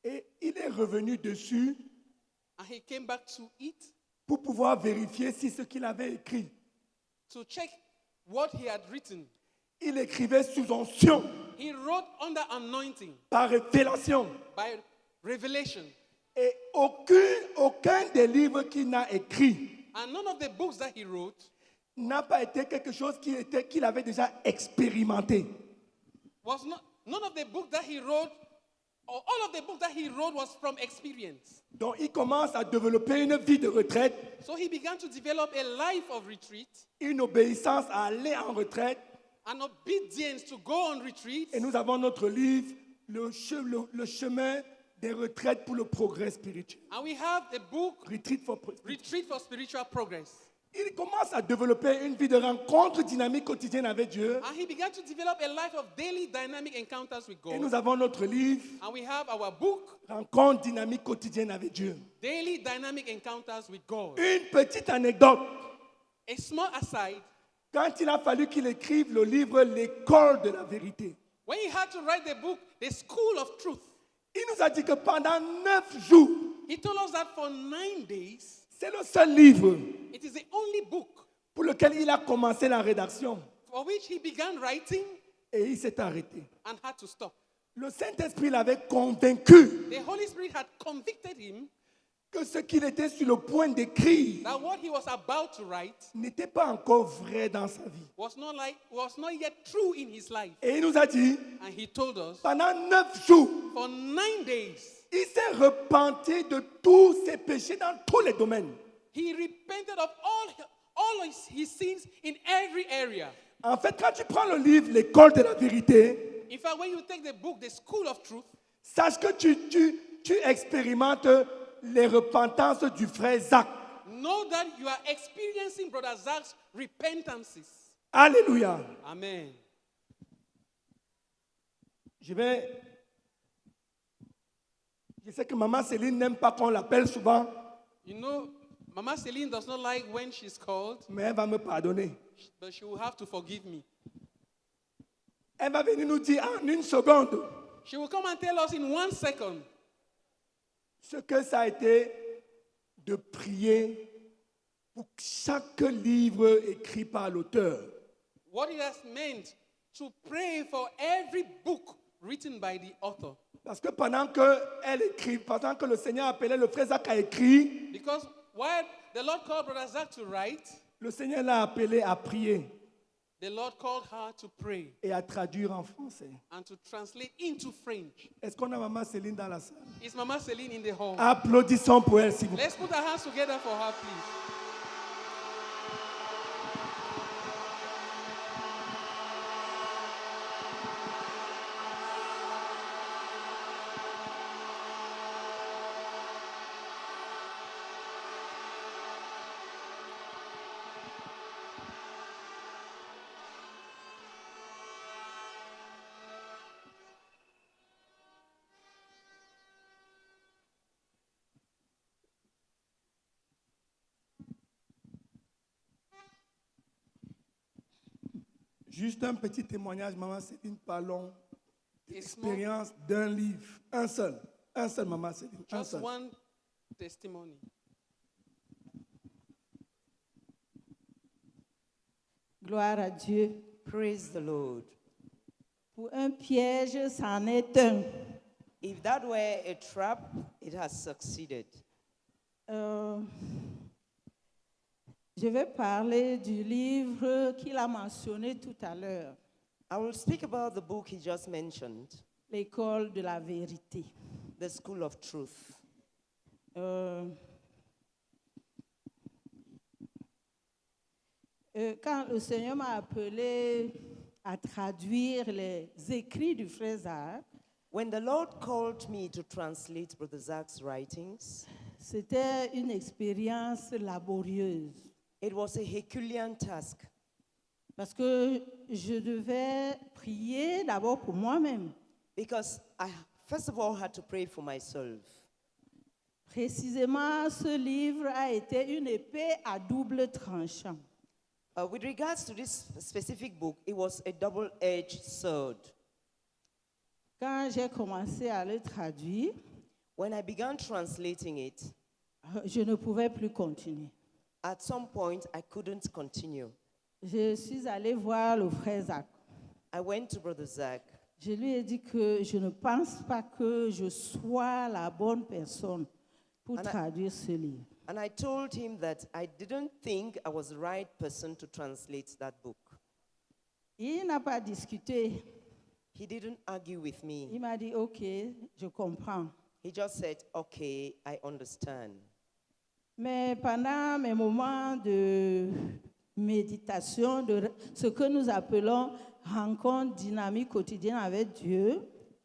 et il est revenu dessus and he came back to it pour pouvoir vérifier si ce qu'il avait écrit. to check what he had written. Il écrivait sous onction, He wrote under anointing par révélation. by revelation. Et aucun des livres qu'il n'a écrit And none of the books that he wrote n'a pas été quelque chose qu'il avait déjà expérimenté. was not, none of the books that he wrote, or all of the books that he wrote was from experience. Donc il commence à développer une vie de retraite, So he began to develop a life of retreat, une obéissance à aller en retraite. an obedience to go on retreat. Et nous avons notre livre, le chemin des retraites pour le progrès spirituel. And we have the book, Retreat for Retreat for Spiritual Progress. Il commence à développer une vie de rencontre dynamique quotidienne avec Dieu. And he began to develop a life of daily dynamic encounters with Et God. nous avons notre livre, And we have our book, Rencontre dynamique quotidienne avec Dieu. Daily Dynamic Encounters with God. Une petite anecdote. A small aside, Quand il a fallu qu'il écrive le livre L'école de la vérité, when he had to write the book, The School of Truth, il nous a dit que pendant 9 jours, he told us that for 9 days, c'est le seul livre it is the only book pour lequel il a commencé la rédaction. for which he began writing Et il s'est arrêté. and had to stop. Le Saint-Esprit l'avait convaincu The Holy Spirit had convicted him que ce qu'il était sur le point d'écrire that what he was about to write n'était pas encore vrai dans sa vie. was not yet true in his life. Et il nous a dit, And he told us, pendant 9 jours, for 9 days, il s'est repenti de tous ses péchés dans tous les domaines. he repented of all his sins in every area. En fait, quand tu prends le livre L'école de la vérité, In fact, when you take the book, The School of Truth, sache que tu expérimentes les repentances du frère Zach. know that you are experiencing Brother Zach's repentances. Alléluia. Amen. Je sais que Maman Céline n'aime pas qu'on l'appelle souvent, You know, Mama Celine does not like when she's called, mais elle va me pardonner. but she will have to forgive me. Elle va venir nous dire en 1 seconde She will come and tell us in 1 second ce que ça a été de prier pour chaque livre écrit par l'auteur. what it has meant to pray for every book written by the author. Parce que pendant que le Seigneur appelait le frère Zach à écrire, Because while the Lord called Brother Zach to write, le Seigneur l'a appelé à prier the Lord called her to pray et à traduire en français. and to translate into French. Est-ce qu'on a Maman Céline dans la salle? Is Mama Celine in the hall? Applaudissons pour elle, s'il vous plaît. Let's put our hands together for her, please. Juste un petit témoignage, Maman Céline, parlons A small, d'expérience d'un livre. Un seul, Maman Céline, un just seul. one testimony. Gloire à Dieu. Praise the Lord. Pour un piège, c'en est un. If that were a trap, it has succeeded. Je vais parler du livre qu'il a mentionné tout à l'heure, I will speak about the book he just mentioned, L'école de la vérité. The School of Truth. Quand le Seigneur m'a appelé à traduire les écrits du frère Zach, When the Lord called me to translate Brother Zach's writings, C'était une expérience laborieuse It was a Herculean task parce que je devais prier d'abord pour moi-même. because I, first of all, had to pray for myself. Précisément, ce livre a été une épée à double tranchant. With regards to this specific book, it was a double-edged sword. Quand j'ai commencé à le traduire, When I began translating it, je ne pouvais plus continuer. at some point, I couldn't continue. Je suis allée voir le frère Zach. I went to Brother Zach. Je lui ai dit que je ne pense pas que je sois la bonne personne pour traduire ce livre. And I told him that I didn't think I was the right person to translate that book. Il n'a pas discuté. He didn't argue with me. Il m'a dit, OK, je comprends. He just said, okay, I understand. Mais pendant mes moments de méditation, de ce que nous appelons rencontre dynamique quotidienne avec Dieu,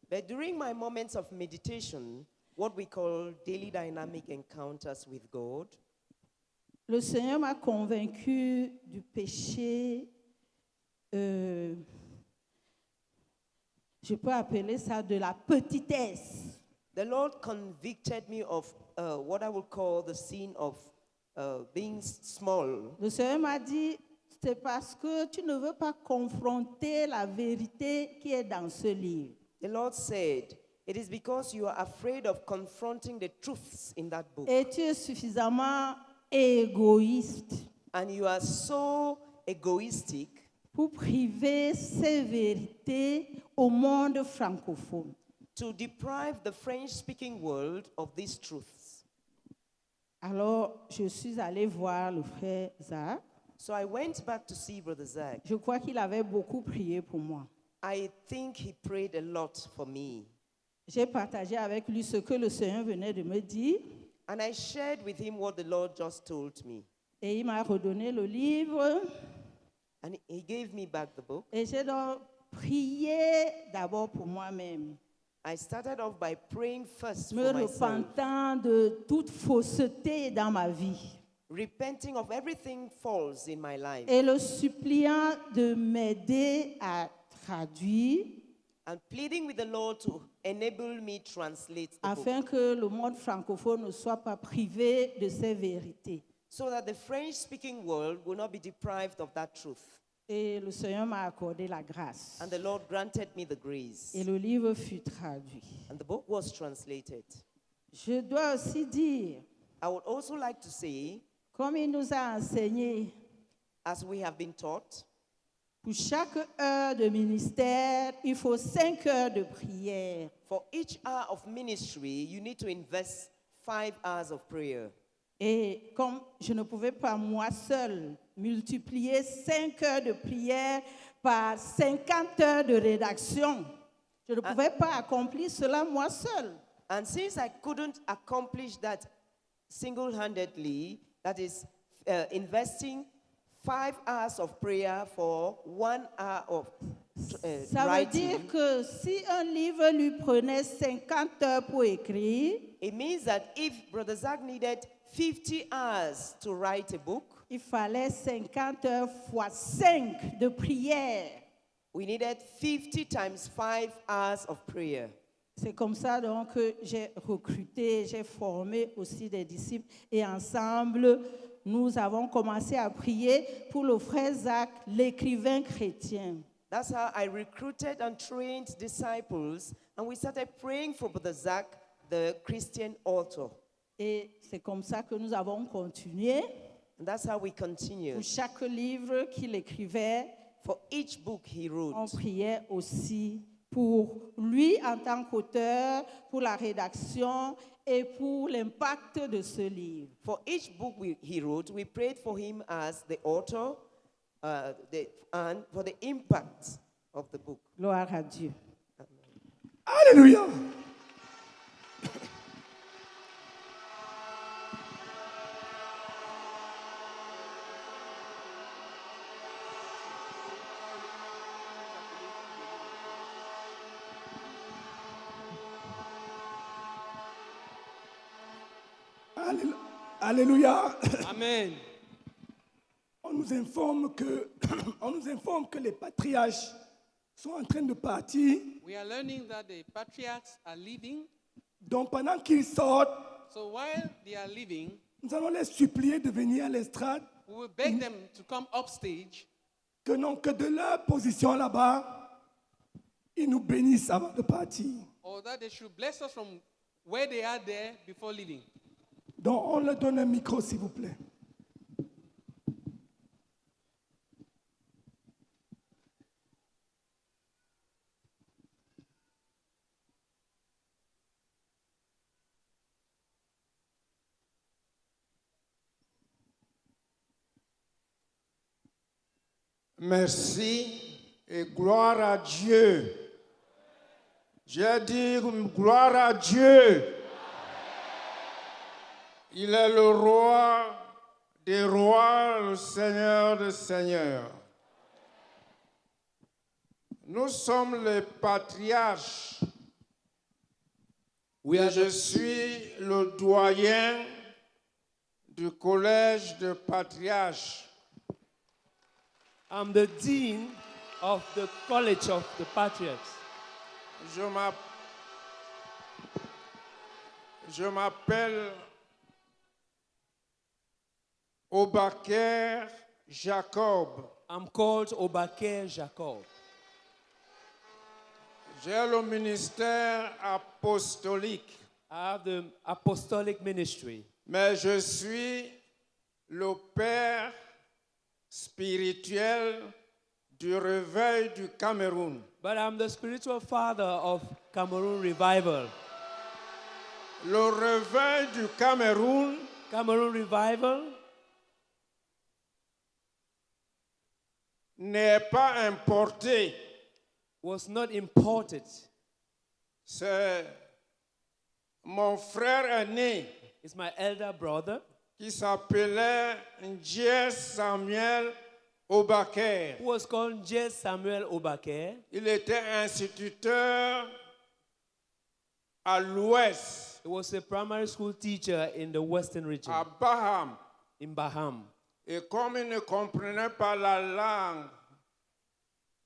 But during my moments of meditation, what we call daily dynamic encounters with God, le Seigneur m'a convaincu du péché, je peux appeler ça de la petitesse. the Lord convicted me of what I would call the sin of being small. Le Seigneur m'a dit, c'est parce que tu ne veux pas confronter la vérité qui est dans ce livre. The Lord said, it is because you are afraid of confronting the truths in that book. Et tu es suffisamment égoïste And you are so egoistic pour priver ces vérités au monde francophone. to deprive the French-speaking world of these truths. Alors, je suis allée voir le frère Zach. So I went back to see Brother Zach. Je crois qu'il avait beaucoup prié pour moi. I think he prayed a lot for me. J'ai partagé avec lui ce que le Seigneur venait de me dire. And I shared with him what the Lord just told me. Et il m'a redonné le livre. And he gave me back the book. Et j'ai donc prié d'abord pour moi-même, I started off by praying first me for myself, repentant de toute fausseté dans ma vie repenting of everything false in my life, et le suppliant de m'aider à traduire and pleading with the Lord to enable me translate the book, afin que le monde francophone ne soit pas privé de ces vérités. so that the French-speaking world will not be deprived of that truth. Et le Seigneur m'a accordé la grâce. And the Lord granted me the grace. Et le livre fut traduit. And the book was translated. Je dois aussi dire, I would also like to say, comme il nous a enseigné, as we have been taught, pour chaque heure de ministère, il faut 5 heures de prière. for each hour of ministry, you need to invest 5 hours of prayer. Et comme je ne pouvais pas moi seule multiplier 5 heures de prière par 50 heures de rédaction, je ne pouvais pas accomplir cela moi seule. And since I couldn't accomplish that single-handedly, that is investing 5 hours of prayer for 1 hour of Ça veut writing, dire que si un livre lui prenait 50 heures pour écrire, it means that if Brother Zach needed 50 hours to write a book, il fallait 50 heures fois 5 de prière. we needed 50 times 5 hours of prayer. C'est comme ça donc que j'ai recruté, j'ai formé aussi des disciples et ensemble, nous avons commencé à prier pour le frère Zach, l'écrivain chrétien. That's how I recruited and trained disciples, and we started praying for Brother Zach, the Christian author. Et c'est comme ça que nous avons continué. And that's how we Pour continued. chaque livre qu'il écrivait, For each book he on wrote, priait aussi pour lui en tant qu'auteur, pour la rédaction et pour l'impact de ce livre. for each book he wrote, we prayed for him as the author and for the impact of the book. Gloire à Dieu. Alléluia. Alléluia. Amen. On nous informe que les patriarches sont en train de partir. We are learning that the patriarchs are leaving. Donc pendant qu'ils sortent, So while they are leaving, nous allons les supplier de venir à l'estrade. we will beg them to come upstage, Que de leur position là-bas, ils nous bénissent avant de partir. or that they should bless us from where they are there before leaving. Donc on leur donne un micro, s'il vous plaît. Merci et gloire à Dieu. J'ai dit gloire à Dieu. Il est le roi des rois, le Seigneur des seigneurs. Nous sommes les patriarches. Et je suis le doyen du collège de patriarches. I'm the dean of the College of the Patriarchs. Je m'appelle Obaker Jacob. I'm called Obaker Jacob. J'ai le ministère apostolique. I have the apostolic ministry. Mais je suis le père spirituel du réveil du Cameroun. But I'm the spiritual father of Cameroon Revival. Le réveil du Cameroun Revival n'est pas importé. Was not imported. C'est mon frère aîné. It's my elder brother. Qui s'appelait Ndié Samuel Obaker. Who was called Ndié Samuel Obaker. Il était instituteur à l'ouest. He was a primary school teacher in the western region. À Baham. In Baham. Et comme il ne comprenait pas la langue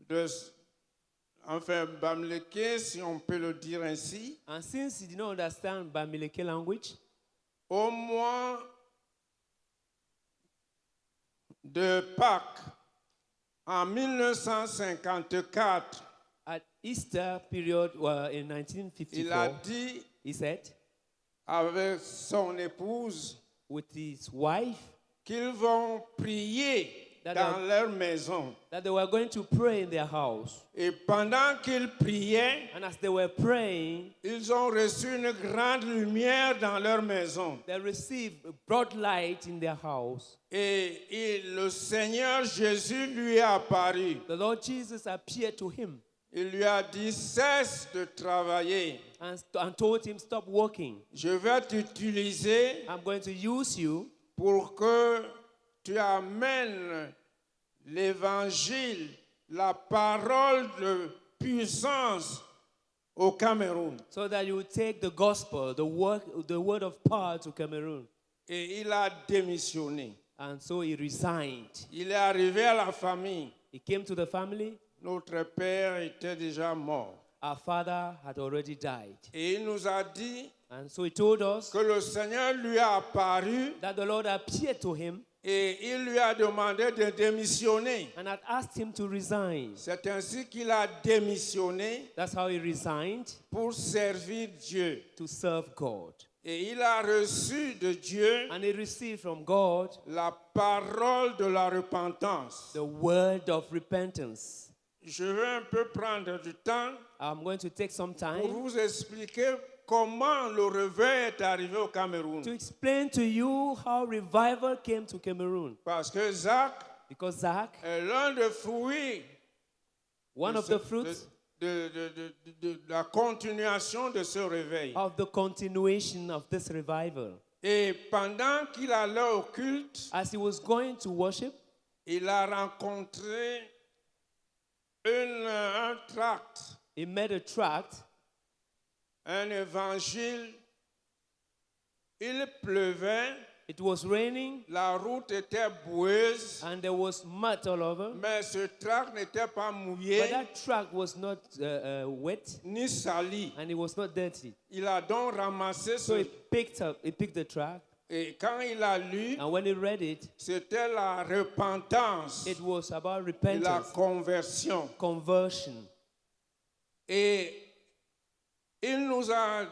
de Bamileke, si on peut le dire ainsi. And since he did not understand Bamileke language, au mois de Pâques, en 1954, at Easter period in 1954, il a dit, he said, avec son épouse, with his wife, qu'ils vont prier dans leur maison. That they were going to pray in their house. Et pendant qu'ils priaient, and as they were praying, ils ont reçu une grande lumière dans leur maison. They received a broad light in their house. Et le Seigneur Jésus lui est apparu. The Lord Jesus appeared to him. Il lui a dit, cesse de travailler. And told him, stop working. Je vais t'utiliser. I'm going to use you. Pour que tu amènes l'évangile, la parole de puissance au Cameroun. So that you take the gospel, the word of power to Cameroon. Et il a démissionné. And so he resigned. Il est arrivé à la famille. He came to the family. Notre père était déjà mort. Our father had already died. Et il nous a dit and so he told us que le Seigneur lui a apparu. That the Lord appeared to him. Et il lui a demandé de démissionner. And had asked him to resign. C'est ainsi qu'il a démissionné. That's how he resigned. Pour servir Dieu. To serve God. Et il a reçu de Dieu. And he received from God. La parole de la repentance. The word of repentance. Je vais un peu prendre du temps. I'm going to take some time. Pour vous expliquer comment le réveil est arrivé au Cameroun. To explain to you how revival came to Cameroon. Parce que Zach est l'un des fruits. One of the fruits. De la continuation de ce réveil. Of the continuation of this revival. Et pendant qu'il allait au culte, as he was going to worship, il a rencontré un tract. He met a tract. Un évangile Il pleuvait, It was raining la route était boueuse, and there was mud all over. mais ce tract n'était pas But mouillé that track was not wet ni sali. and it was not dirty. Il a donc ramassé So ce... he picked the track, Et quand il a lu, and when he read it, c'était la repentance it was about et la repentance, conversion. conversion. Et il nous a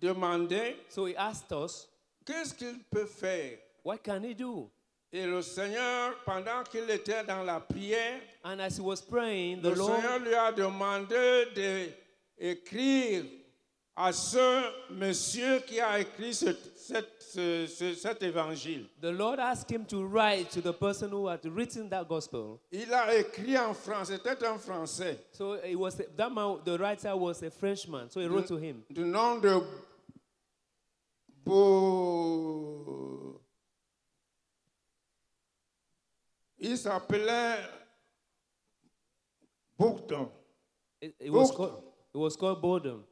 demandé So he asked us, qu'est-ce qu'il peut faire. what can he do? Et le Seigneur, pendant qu'il était dans la prière, And as he was praying, the le Seigneur Lord, lui a demandé d'écrire à ce monsieur qui a écrit cet évangile. the Lord asked him to write to the person who had written that gospel. Il a écrit en français, c'était un Français, So it was that man, the writer was a Frenchman. So he wrote to him. du nom de Il s'appelait Bourdon. It was called boredom.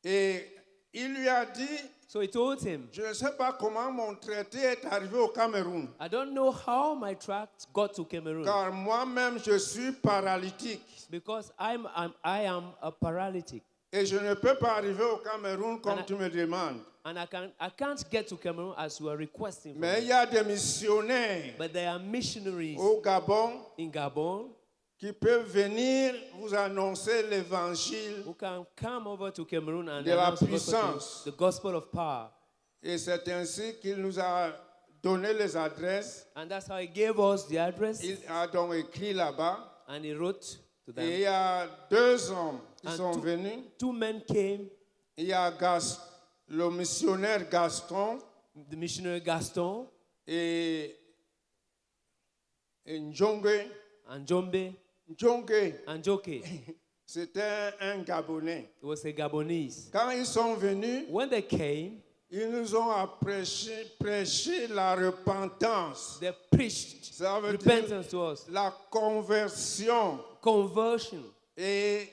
Et il lui a dit, So he told him, je ne sais pas comment mon traité est arrivé au Cameroun, I don't know how my tract got to Cameroon car moi-même je suis paralytique because I am a paralytic et je ne peux pas arriver au Cameroun comme tu me demandes. and I can't get to Cameroon as you are requesting for Mais il me. y a des missionnaires But there are missionaries au Gabon in Gabon qui peuvent venir vous annoncer l'évangile. who can come over to Cameroon and De la announce the gospel, puissance. the gospel of power. Et c'est ainsi qu'il nous a donné les adresses. And that's how he gave us the address Il a donc écrit là-bas. and he wrote to Et il them. y a 2 hommes qui And sont venus. 2 men came, Il y a le missionnaire Gaston the missionary Gaston et Ndjongue. and Jombe Ndjongue, and Joke. c'était un Gabonais. It was a Gabonese. Quand ils sont venus, When they came, ils nous ont prêché la repentance. they preached Ça veut repentance dire to us, la conversion. conversion. Et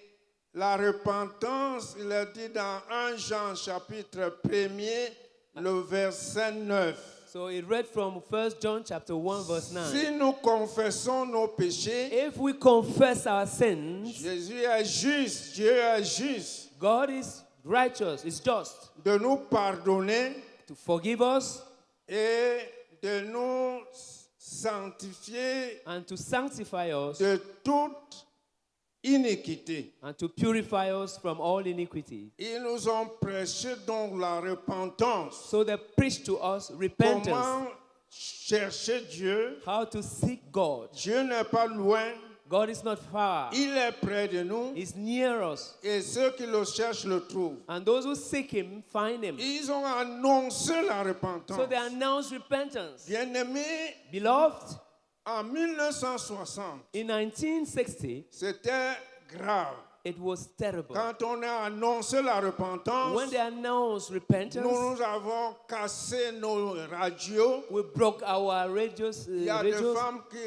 la repentance, il est dit dans 1 Jean chapitre 1er, le verset 9. So it read from 1 John chapter 1 verse 9. Si nous confessons nos péchés, If we confess our sins, Jésus est juste, Dieu est juste God is righteous, is just de nous pardonner to forgive us et de nous sanctifier and to sanctify us de toute iniquité. and to purify us from all iniquity. Ils nous ont prêché donc la repentance. So they preached to us repentance, Comment chercher Dieu? how to seek God. Dieu n'est pas loin, God is not far, il est près de nous He's near us. et ceux qui le cherchent le trouvent. And those who seek Him find Him. Ils ont annoncé la repentance. So they announce repentance. Bien-aimés, Beloved, en 1960, in 1960, c'était grave. it was terrible. Quand on a annoncé la repentance, When they announced repentance, nous avons cassé nos radios. we broke our radios. Il y a des radios. femmes qui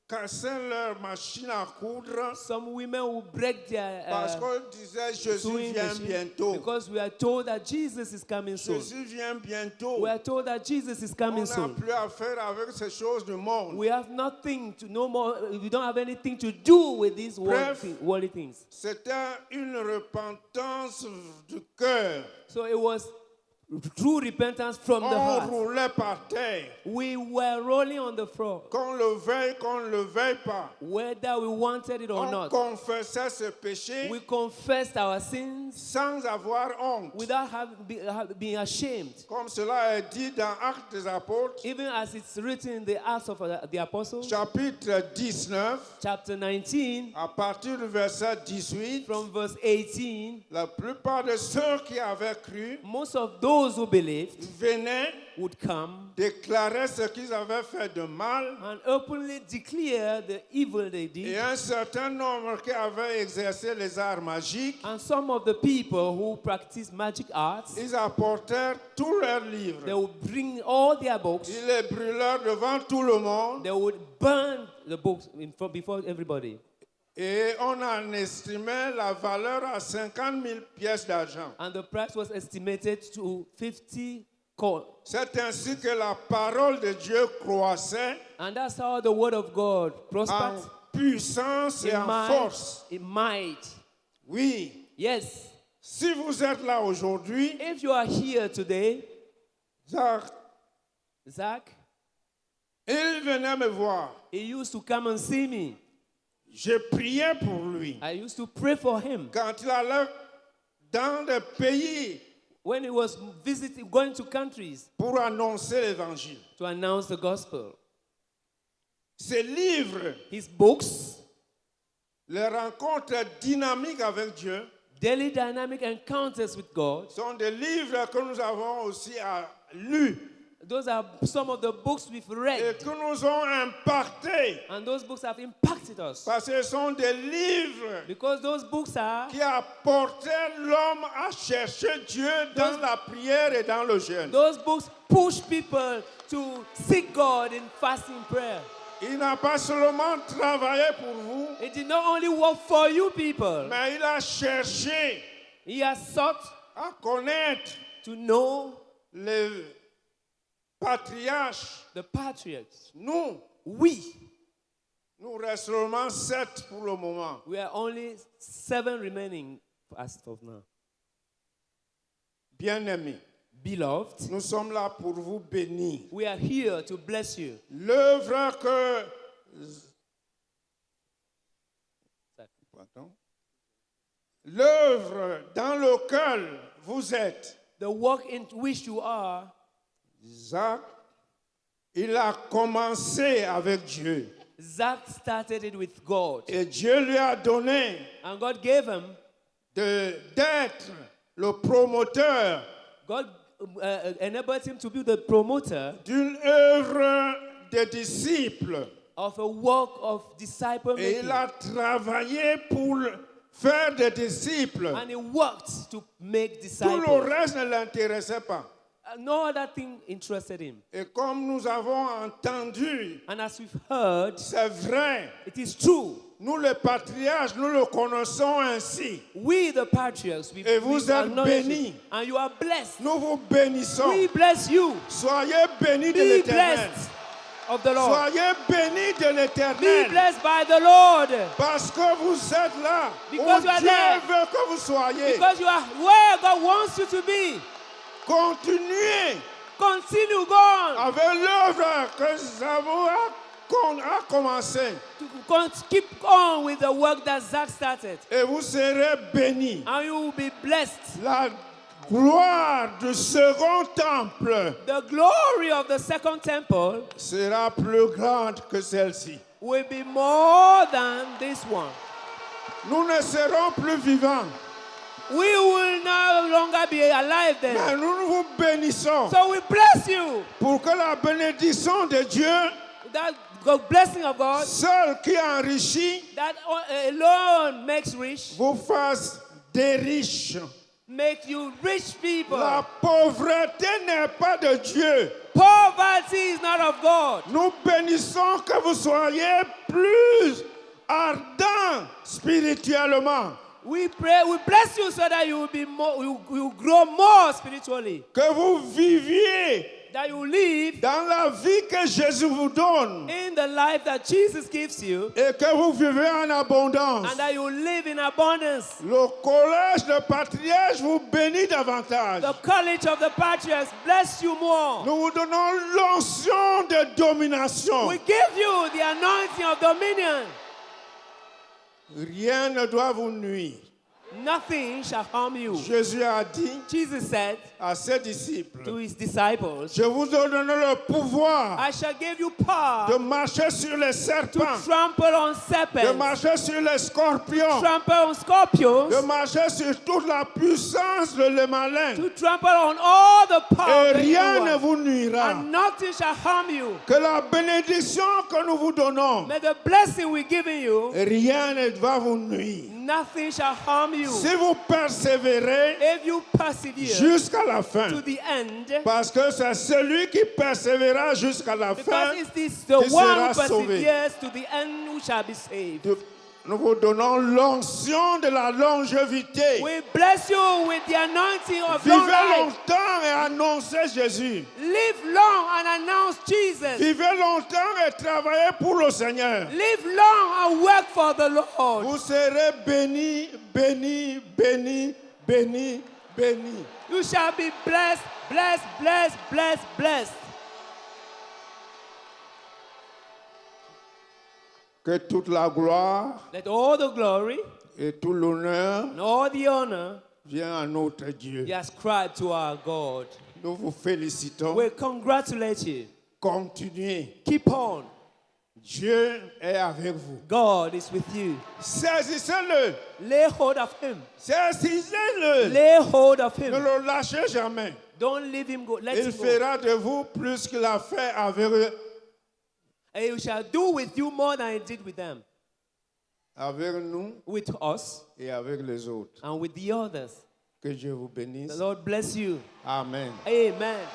cassaient leur machine à coudre Some women will break their parce qu'on disait Jésus sewing vient machine bientôt. because we are told that Jesus is coming soon. Jésus vient bientôt. We are told that Jesus is On coming n'a soon. plus à faire avec ces choses du monde. We have nothing to no more. We don't have anything to do with these Bref. worldly things. C'était une repentance du cœur. So it was true repentance from the On heart. roulait par terre. We were rolling on the floor, Qu'on le veuille pas. whether we wanted it or On not. confessait ses péchés We confessed our sins sans avoir honte. without being ashamed. Comme cela est dit dans Actes des Apôtres, Even as it's written in the Acts of the Apostles, chapitre 19, chapter 19, à partir du verset 18, from verse 18, la plupart de ceux qui avaient cru most of those who believed venaient would come déclarer ce qu'ils avaient fait de mal. and openly declare the evil they Et did. un certain nombre qui avaient exercé les arts magiques, And some of the people who practice magic arts, ils apportèrent tous leurs they livres. would bring all their books. Ils les brûlèrent devant tout le monde. They would burn the books before everybody. Et on en estimait la valeur à 50 000 pièces d'argent. And the price was estimated to 50 C'est ainsi que la parole de Dieu croissait And that's how the word of God en prospered puissance et en force. in might. Oui, Yes. si vous êtes là aujourd'hui, If you are here today, Zach, il venait me voir. he used to come and see me. Je priais pour lui. I used to pray for him. Quand il allait dans des pays When he was visiting, going to countries pour annoncer l'évangile. to announce the gospel. Ces livres, His books, les rencontres dynamiques avec Dieu, daily dynamic encounters with God, sont des livres que nous avons aussi lus those are some of the books we've et read. qui nous ont impactés. And those books have impacted us. Parce que ce sont des livres Because those books are, qui apportaient l'homme à chercher Dieu dans la prière et dans le jeûne. those books push people to seek God in fasting prayer. Il n'a pas seulement travaillé pour vous, It did not only work for you people, mais il a cherché he has sought à connaître to know les patriarches. the patriots. Nous restons seulement 7 pour le moment. We are only 7 remaining as of now. Bien-aimés, Beloved, nous sommes là pour vous bénir. we are here to bless you. L'œuvre que... Pardon. L'œuvre dans laquelle vous êtes, The work in which you are, Isaac, il a commencé avec Dieu. Zach started it with God. Et Dieu lui a donné And God gave him, d'être le promoteur God enabled him to be the promoter d'une œuvre de disciples. of a work of disciple Et making. il a travaillé pour faire des disciples. And he worked to make Tout disciples. le reste ne l'intéressait pas. No other thing interested him. Et comme nous avons entendu, And as we've heard, c'est vrai, it is true. nous les patriarches, nous le connaissons ainsi. We, the patriarchs, we Et vous êtes acknowledge it. bénis. And you are blessed. Nous vous bénissons. We bless you. Soyez bénis de Be l'Éternel. blessed of the Lord. Soyez bénis de Be l'Éternel. blessed by the Lord. Parce que vous êtes là Because où you are Dieu there. veut que vous soyez. Because you are where God wants you to be. Continuez Continue going. avec l'œuvre que nous avons commencé. Keep on with the work that Zach started. Et vous serez bénis. And you will be blessed. La gloire du second temple The glory of the second temple sera plus grande que celle-ci. will be more than this one. Nous ne serons plus vivants, We will no longer be alive mais then. nous vous bénissons So we bless you. pour que la bénédiction de Dieu, That the blessing of God seul qui enrichit, that alone makes rich, vous fasse des riches. make you rich people. La pauvreté n'est pas de Dieu. Poverty is not of God. Nous bénissons que vous soyez plus ardents spirituellement, We pray, we bless you so that you will be more, you will grow more spiritually. que vous viviez That you live dans la vie que Jésus vous donne in the life that Jesus gives you, et que vous vivez en abondance. and that you live in abundance. Le collège de patriarches vous bénit davantage. The college of the patriarchs bless you more. Nous vous donnons l'onction de domination. We give you the anointing of dominion. Rien ne doit vous nuire. Nothing shall harm you. Jésus a dit Jesus said à ses disciples, to his disciples, je vous donne le pouvoir I shall give you power de marcher sur les to serpents, trample on de serpents, marcher sur les scorpions, trample on scorpions, de marcher sur toute la puissance de le malin. to trample on all the power Et of the rien evil ne one. vous nuira. And nothing shall harm you. Que la bénédiction que nous vous donnons, May the blessing we're giving you, rien ne va vous nuire. nothing shall harm you. Si vous persévérez If you persevere jusqu'à la fin, to the end, parce que c'est celui qui persévérera jusqu'à la fin because it is the qui one sera who sauvé. perseveres to the end who shall be saved. Nous vous donnons l'onction de la longévité. We bless you with the anointing of long Vivez life. longtemps et annoncez Jésus. Live long and announce Jesus. Vivez longtemps et travaillez pour le Seigneur. Live long and work for the Lord. Vous serez bénis, bénis, bénis, bénis, bénis. You shall be blessed, blessed, blessed, blessed, blessed. Que toute la gloire Let all the glory et tout l'honneur and all the honor viennent à notre Dieu. be ascribed to our God. Nous vous félicitons. We congratulate you. Continuez. Keep on. Dieu est avec vous. God is with you. Saisissez-le. Lay hold of him. Saisissez-le. Lay hold of Ne him. le lâchez jamais. Don't leave him go. Let Il him go. fera de vous plus qu'il a fait avec And he shall do with you more than he did with them. avec nous With us et avec les autres. and with the others. Que Dieu vous bénisse. The Lord bless you. Amen. Amen.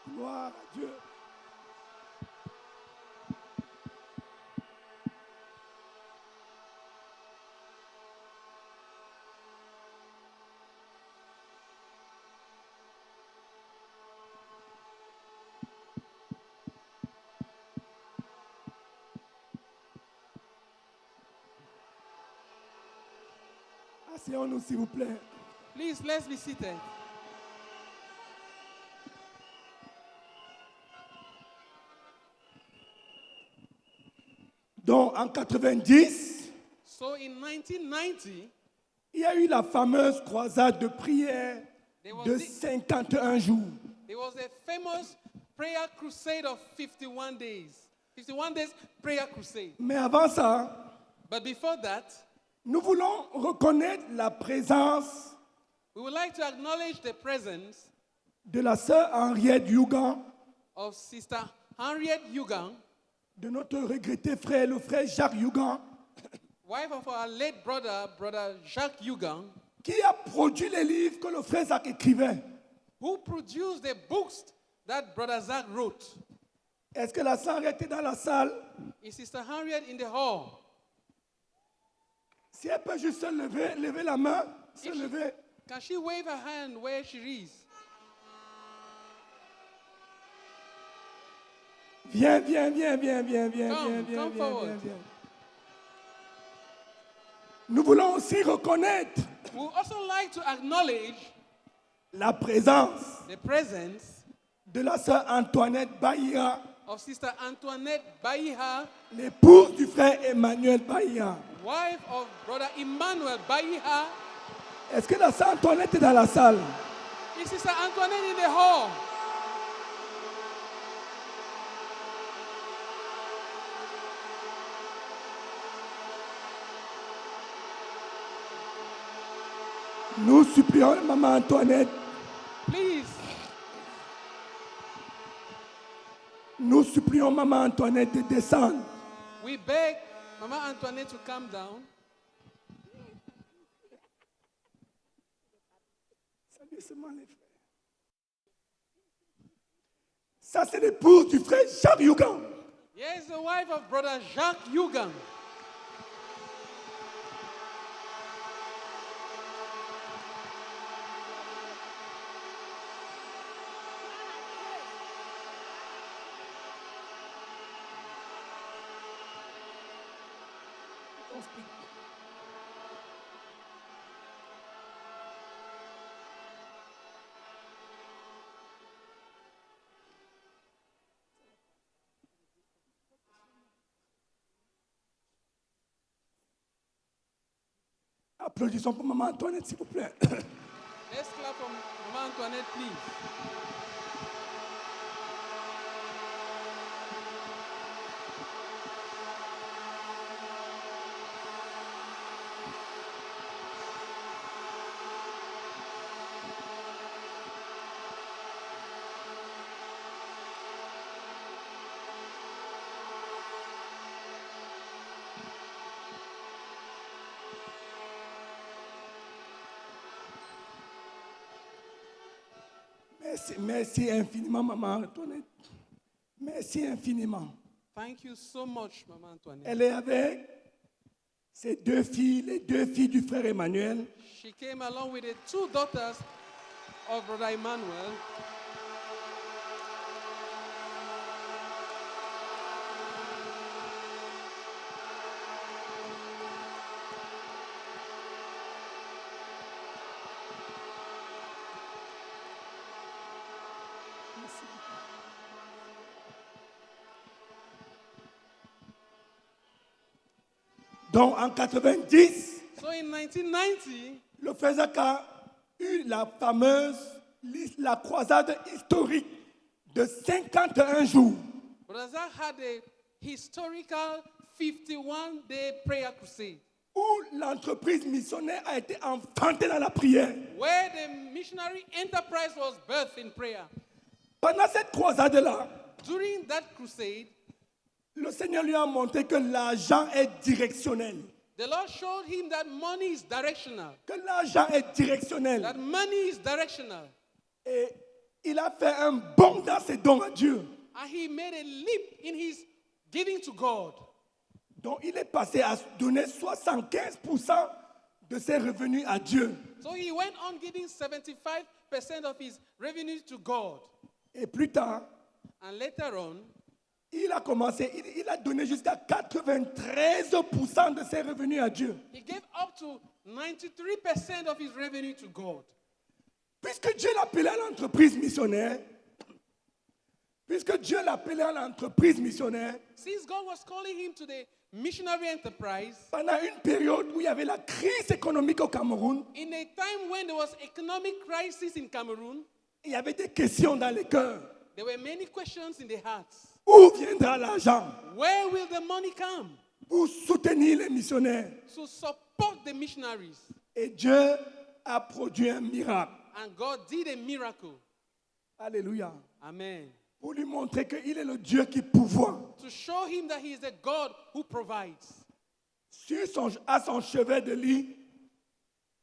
Gloire à Dieu. Asseyons-nous, s'il vous plaît. Please, let's be seated. Donc, en 90, So in 1990, il y a eu la fameuse croisade de prière There was de the- 51 jours. there was a famous prayer crusade of 51 days. 51 days prayer crusade. Mais avant ça, But before that, nous voulons reconnaître la présence we would like to acknowledge the presence de la sœur Henriette Yugan, of Sister Henriette Yugang, de notre regretté frère, le frère Jacques Yugan, wife of our late brother, Brother Jacques Yugang, qui a produit les livres que le frère Jacques écrivait. who produced the books that Brother Zach wrote. Est-ce que la sœur Henriette est dans la salle? Is Sister Henriette in the hall? Si elle peut juste se lever, lever la main, se lever. Can she wave her hand where she is? Viens, viens, viens, viens, viens, viens, Come, viens, viens, come viens, forward. viens, viens. Nous voulons aussi reconnaître We would also like to acknowledge la présence the presence de la sœur Antoinette Bahia, of Sister Antoinette Baiha, l'épouse du frère Emmanuel Bahia. wife of Brother Emmanuel Baiha. Est-ce que la sœur Antoinette est dans la salle? Is Sister Antoinette in the hall? Nous supplions Maman Antoinette, Please, nous supplions Maman Antoinette de descendre. we beg Mama Antoinette to come down. Ça, c'est l'épouse du frère Jacques Yugan. Yes, the wife of Brother Jacques Yugang. Applaudissons pour Maman Antoinette, s'il vous plaît. Let's clap for Mama Antoinette, please. Merci infiniment, Maman Antoinette. Merci infiniment. Thank you so much, Mama Antoinette. Elle est avec ses deux filles, les deux filles du frère Emmanuel. She came along with the two daughters of Brother Emmanuel. Donc en 90, So in 1990, le frère Zach a eu la fameuse, la croisade historique de 51 jours. Brother Zach had a historical 51-day prayer crusade Où l'entreprise missionnaire a été enfantée dans la prière. where the missionary enterprise was birthed in prayer. Pendant cette croisade-là, During that crusade, le Seigneur lui a montré que l'argent est directionnel. the Lord showed him that money is directional. Que l'argent est directionnel. That money is directional. Et il a fait un bond dans ses dons à Dieu. And he made a leap in his giving to God. Donc il est passé à donner 75% de ses revenus à Dieu. So he went on giving 75% of his revenue to God. Et plus tard, And later on, il a commencé, il a donné jusqu'à 93% de ses revenus à Dieu. he gave up to 93% of his revenue to God. Puisque Dieu l'appelait à l'entreprise missionnaire, Since God was calling him to the missionary enterprise, pendant une période où il y avait la crise économique au Cameroun, in a time when there was economic crisis in Cameroon, il y avait des questions dans les cœurs. there were many questions in the hearts. Où viendra l'argent Where will the money come pour soutenir les missionnaires? to support the missionaries? Et Dieu a produit un miracle. And God did a miracle. Alléluia. Amen. Pour lui montrer qu'il est le Dieu qui pourvoit. To show him that he is a God who provides. À son chevet de lit,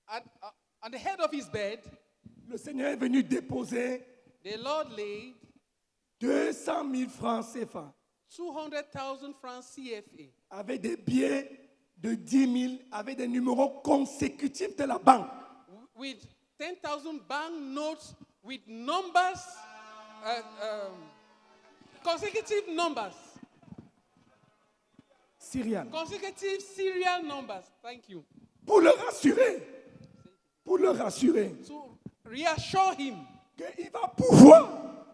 At the head of his bed, le Seigneur est venu déposer the Lord laid 200 000 francs CFA 200,000 francs CFA avec des billets de 10 000, avec des numéros consécutifs de la banque. with 10,000 bank notes with numbers, consecutive numbers. Syriane. Consecutive serial numbers. Thank you. Pour le rassurer. Pour le rassurer. To reassure him Qu'il va pouvoir.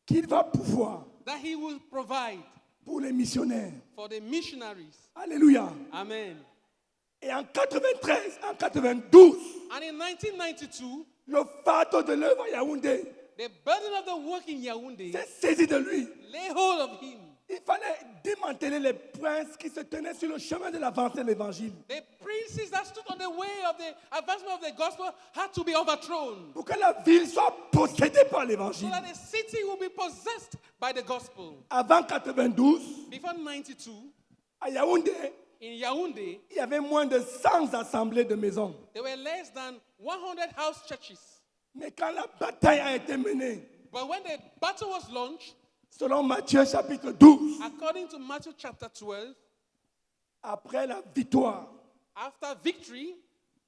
Qu'il va pouvoir. that he will provide Pour les missionnaires. for the missionaries. Alléluia. Amen. Et en 93, en 92, And in 1992, le fardeau de l'œuvre à Yaoundé the burden of the work in Yaoundé s'est saisi de lui. lay hold of him. Il fallait démanteler les princes qui se tenaient sur le chemin de l'avancée de l'évangile. The princes that stood on the way of the advancement of the gospel had to be overthrown Pour que la ville soit possédée par so l'évangile. that the city will be possessed by the gospel. Avant 92, Before 92, à Yaoundé, in Yaoundé, il y avait moins de 100 assemblées de maisons. there were less than 100 house churches. Mais quand la bataille a été menée, But when the battle was launched, selon Matthieu chapitre 12, according to Matthew chapter 12, après la victoire, after victory,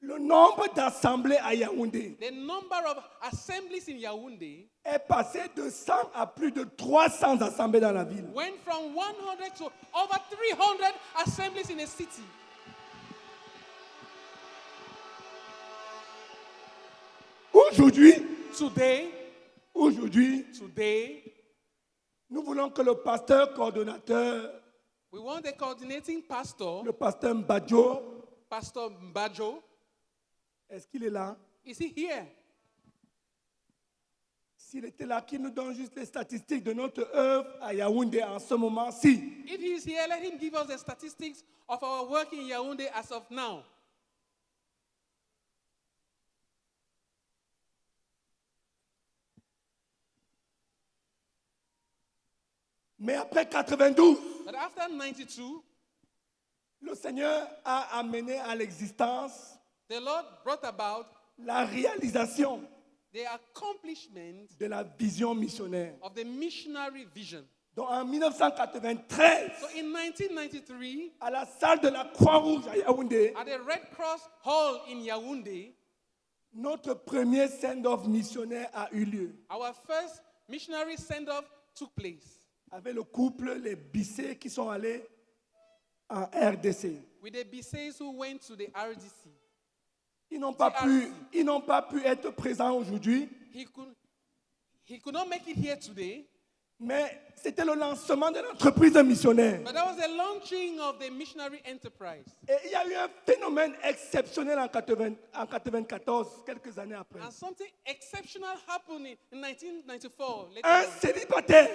Le nombre d'assemblées à Yaoundé The number of assemblies in Yaoundé est passé de 100 à plus de 300 assemblées dans la ville. went from 100 to over 300 assemblies in a city. Aujourd'hui, Today, nous voulons que le pasteur coordonnateur, we want the coordinating pastor, le pasteur Mbadjo, Pastor Mbajo. est-ce qu'il est là? Is he here? S'il était là, qu'il nous donne juste les statistiques de notre œuvre à Yaoundé en ce moment-ci. If he is here, let him give us the statistics of our work in Yaoundé as of now. Mais après 92, But after 92, le Seigneur a amené à l'existence the Lord brought about la réalisation the accomplishment de la vision missionnaire. of the missionary vision. Donc en 1993, So in 1993, à la salle de la Croix-Rouge à Yaoundé, at the Red Cross Hall in Yaoundé, notre premier send-off missionnaire a eu lieu. our first missionary send-off took place Avec le couple, les Bissés qui sont allés en RDC. with the Bisseys who went to the RDC. Ils n'ont pas pu être présents aujourd'hui, He could not make it here today, mais c'était le lancement de l'entreprise missionnaire. but that was the launching of the missionary enterprise. Et il y a eu un phénomène exceptionnel en 94, quelques années après. And something exceptional happened in 1994. later Un on. célibataire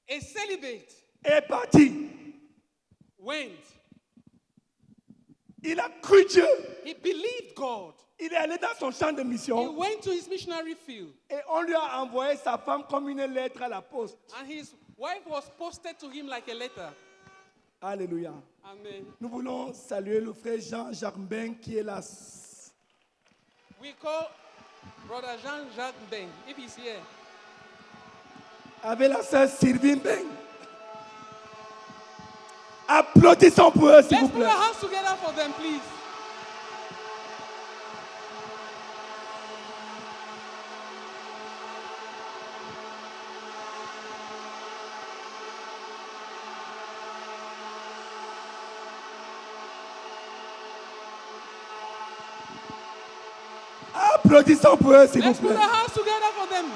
A celibate est parti. went. Il a cru Dieu. He believed God. Il est allé dans son champ de He mission went to his missionary field. et on lui a envoyé sa femme comme une lettre à la poste. And his wife was posted to him like a letter. Alléluia. Amen. Nous voulons saluer le frère Jean-Jacques Mbeng qui est là. We call Brother Jean-Jacques Beng, if he's here. Avec la sœur Sylvie Mbeng. Applaudissons pour eux, s'il Let's vous put plaît. our hands together for them, please. Applaudissons pour eux, s'il vous Let's put plaît. our hands together for them.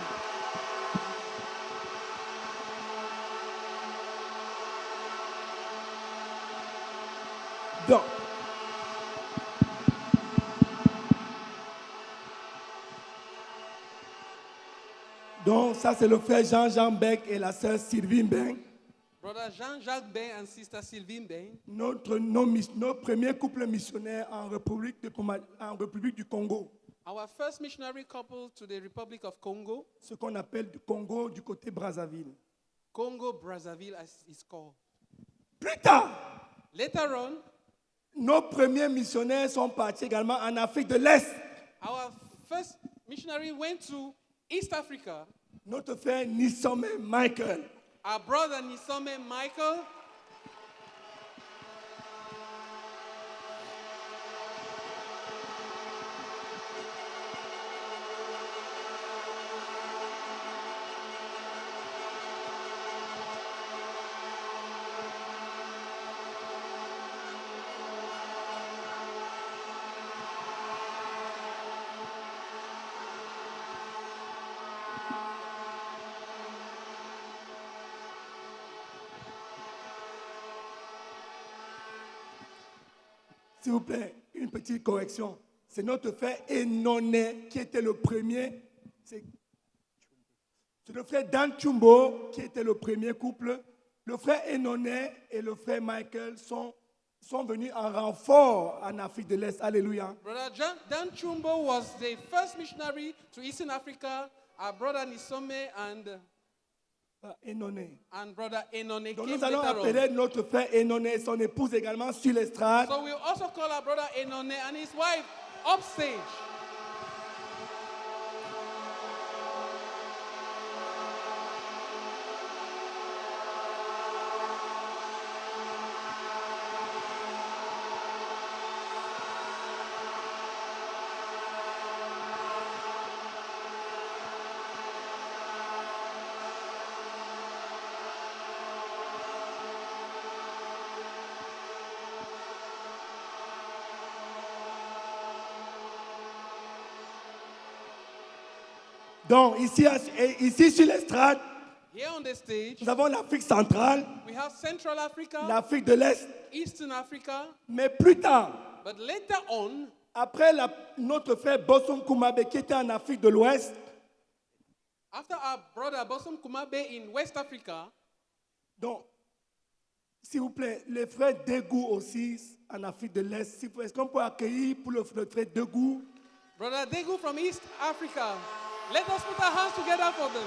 Donc, ça c'est le frère Jean-Jean Mbeng et la sœur Sylvie Mbeng. Brother Jean-Jacques Beng and Sister Sylvie Beng. Nos premiers couples missionnaires en République du Congo. Our first missionary couple to the Republic of Congo. Ce qu'on appelle du Congo du côté Brazzaville. Congo Brazzaville as it's called. Plus tard, Later on, nos premiers missionnaires sont partis également en Afrique de l'Est. our first missionary went to East Africa. Notre frère Nissome Michael. Our brother Nisome Michael. S'il vous plaît, une petite correction. C'est notre frère Enoné qui était le premier. C'est le frère Dan Chumbo qui était le premier couple. Le frère Enoné et le frère Michael sont venus en renfort en Afrique de l'Est. Alléluia. Brother Dan Chumbo was the first missionary to Eastern Africa. Our brother Nisome Enoné. and brother Enone Donc came nous allons later on. appeler notre frère Enoné et son épouse également sur l'estrade. So we also call our brother Enone and his wife upstage. Donc, ici sur l'estrade, Here on the stage, nous avons l'Afrique centrale, we have Central Africa, l'Afrique de l'Est. Eastern Africa, Mais plus tard, but later on, après notre frère Bosom Kumabe qui était en Afrique de l'Ouest, after our brother Bosom Kumabe in West Africa, donc, s'il vous plaît, les frères Degou aussi en Afrique de l'Est, est-ce qu'on peut accueillir pour le frère Degou? Brother Degu from East Africa, let us put our hands together for them.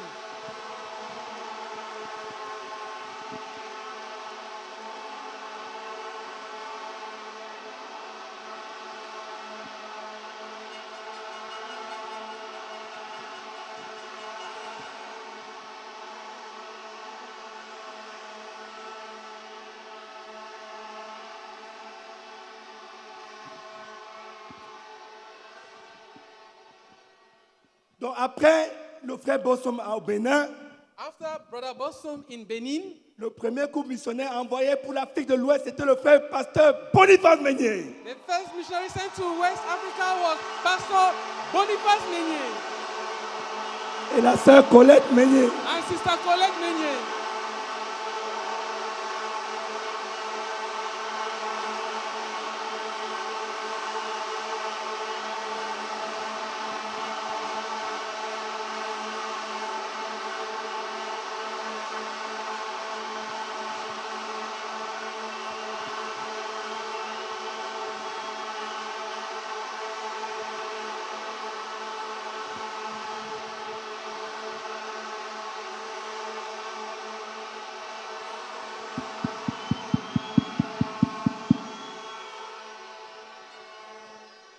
Donc après le frère Bosom au Bénin, After Brother Bosom in Benin, le premier groupe missionnaire envoyé pour l'Afrique de l'Ouest, c'était le frère pasteur Boniface Meunier. the first missionary sent to West Africa was Pastor Boniface Meunier Et la sœur Colette Meunier. and Sister Colette Meunier.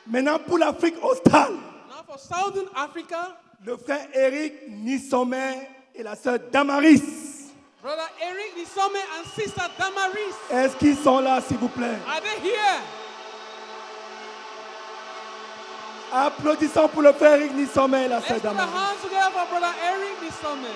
Maintenant pour l'Afrique australe, Now for Southern Africa, le frère Eric Nissomer et la sœur Damaris. Brother Eric Nisome and Sister Damaris. Est-ce qu'ils sont là, s'il vous plaît? Are they here? Applaudissons pour le frère Eric Nissomer et la sœur Let's put our Damaris. hands together for Brother Eric Nisome.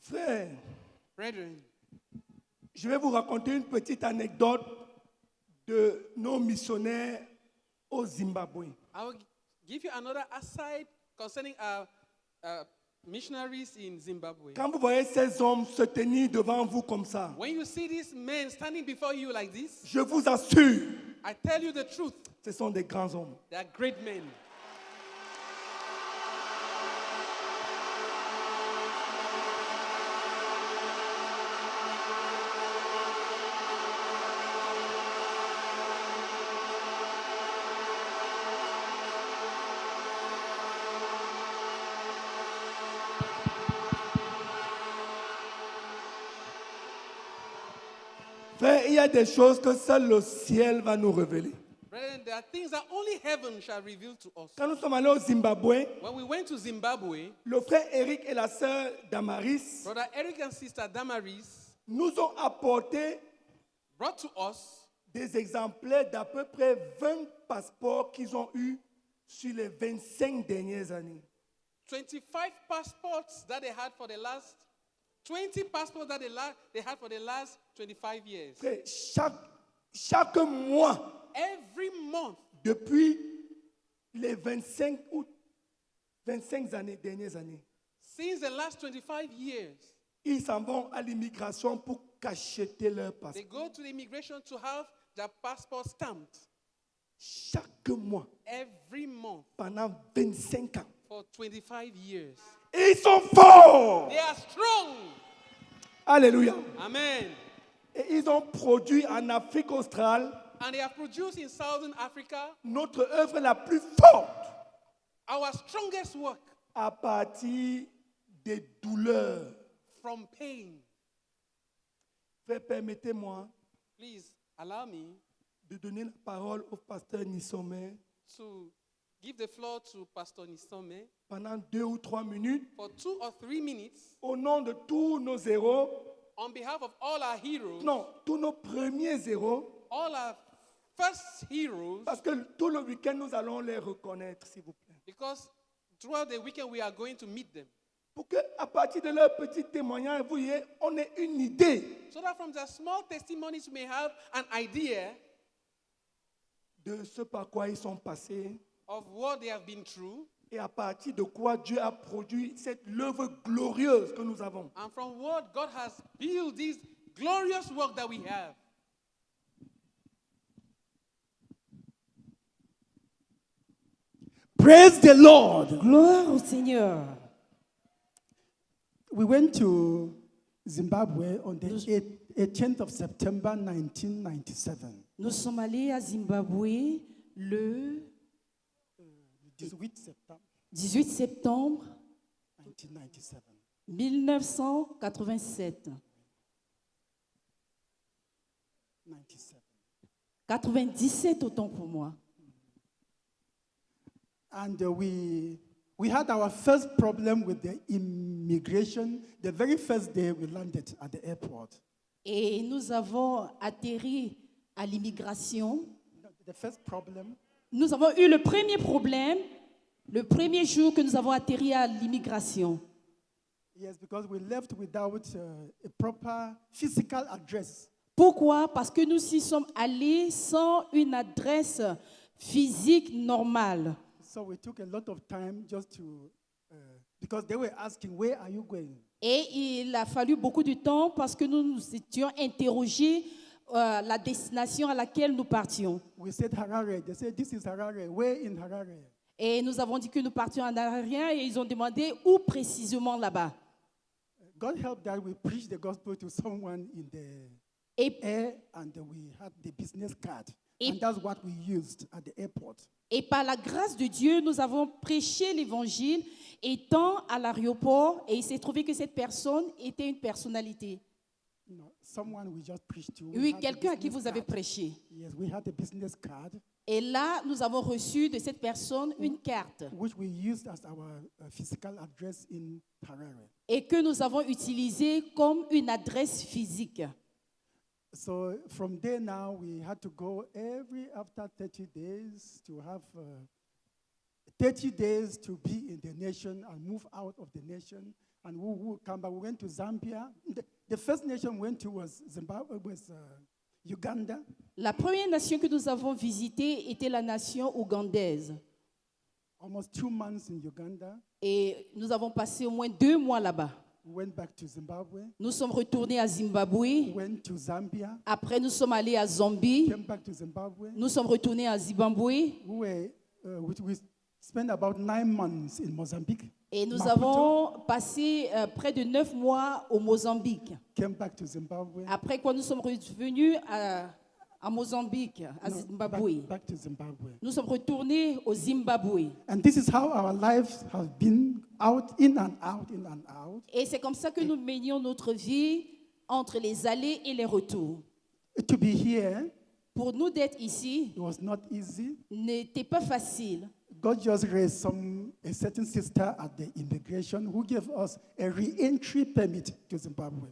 Frère, Brethren, je vais vous raconter une petite anecdote de nos missionnaires au Zimbabwe. I will give you another aside concerning our missionaries in Zimbabwe. Quand vous voyez ces hommes se tenir devant vous comme ça, When you see these men standing before you like this, je vous assure, I tell you the truth, ce sont des grands hommes. they are great men. Frère, il y a des choses que seul le ciel va nous révéler. Brethren, there are things that only heaven shall reveal to us. Quand nous sommes allés au Zimbabwe, When we went to Zimbabwe, le frère Eric et la sœur Damaris Brother Eric and Sister Damaris nous ont apporté brought to us des exemplaires d'à peu près 20 passeports qu'ils ont eus sur les 25 dernières années. 25 passports that they had for the last 20 passports that they had for the last 25 years. Frère, chaque mois, Every month, depuis les 25 ou 25 dernières années, since the last 25 years, ils s'en vont à l'immigration pour cacheter leur they passeport. go to the immigration to have their passport stamped. Chaque mois, Every month pendant 25 ans. for 25 years. Et ils sont forts. They are strong. Alléluia. Amen. Et ils ont produit en Afrique australe And they have produced in Southern Africa notre œuvre la plus forte our strongest work à partir des douleurs. from pain. Frère, permettez-moi Please allow me de donner la parole au pasteur Nissomer to give the floor to Pastor Nisome pendant 2 ou 3 minutes for 2 or 3 minutes au nom de tous nos héros, on behalf of all our heroes, non, tous nos premiers héros, all our first heroes, parce que tout le week-end nous allons les reconnaître, s'il vous plaît. because throughout the weekend we are going to meet them. Pour qu'à partir de leur petit témoignage, vous voyez, on ait une idée So that from their small testimonies we may have an idea de ce par quoi ils sont passés of what they have been through et à partir de quoi Dieu a produit cette œuvre glorieuse que nous avons. and from what God has built this glorious work that we have. Praise the Lord. Gloire au Seigneur. We went to Zimbabwe on the 18th of September 1997. Nous sommes allés à Zimbabwe le 18 septembre 18 septembre 1997. 1987. 97. 97 autant pour moi. And we had our first problem with the immigration the very first day we landed at the airport. Et nous avons atterri à l'immigration. The first problem, Nous avons eu le premier problème le premier jour que nous avons atterri à l'immigration. yes, because we left without a proper physical address. Pourquoi? Parce que nous y sommes allés sans une adresse physique normale. So we took a lot of time just to, because they were asking, where are you going? Et il a fallu beaucoup de temps parce que nous nous étions interrogés la destination à laquelle nous partions. We said Harare. They said, this is Harare. Where in Harare? Et nous avons dit que nous partions en Ararien et ils ont demandé où précisément là-bas. God helped that we preached the gospel to someone in the air and we had the business card. And that's what we used at the airport. Et par la grâce de Dieu, nous avons prêché l'évangile étant à l'aéroport et il s'est trouvé que cette personne était une personnalité. Someone we just preached to. Oui, quelqu'un à qui vous avez prêché. Yes, we had a business card. Et là, nous avons reçu de cette personne une carte. Which we used as our physical address in Harare. Et que nous avons utilisée comme une adresse physique. So from there now, we had to go after 30 days to have 30 days to be in the nation and move out of the nation. And we would come back. We went to Zambia. The first nation we went to was Zimbabwe, was Uganda. La première nation que nous avons visitée était la nation ougandaise. Almost 2 months in Uganda. Et nous avons passé au moins 2 mois là-bas. We went back to Zimbabwe. Nous sommes retournés à Zimbabwe. We went to Zambia. Après, nous sommes allés à Zambie. Came back to Zimbabwe. Nous sommes retournés à Zimbabwe. We spent about 9 months in Mozambique. Et nous avons passé près de 9 mois au Mozambique. Came back to Zimbabwe. Après quoi, nous sommes revenus à Mozambique, à Zimbabwe. Back to Zimbabwe. Nous sommes retournés au Zimbabwe. And this is how our lives have been in and out. Et c'est comme ça que nous menions notre vie entre les allées et les retours. To be here, pour nous d'être ici, it was not easy. N'était pas facile. God just raised a certain sister at the immigration who gave us a re-entry permit to Zimbabwe.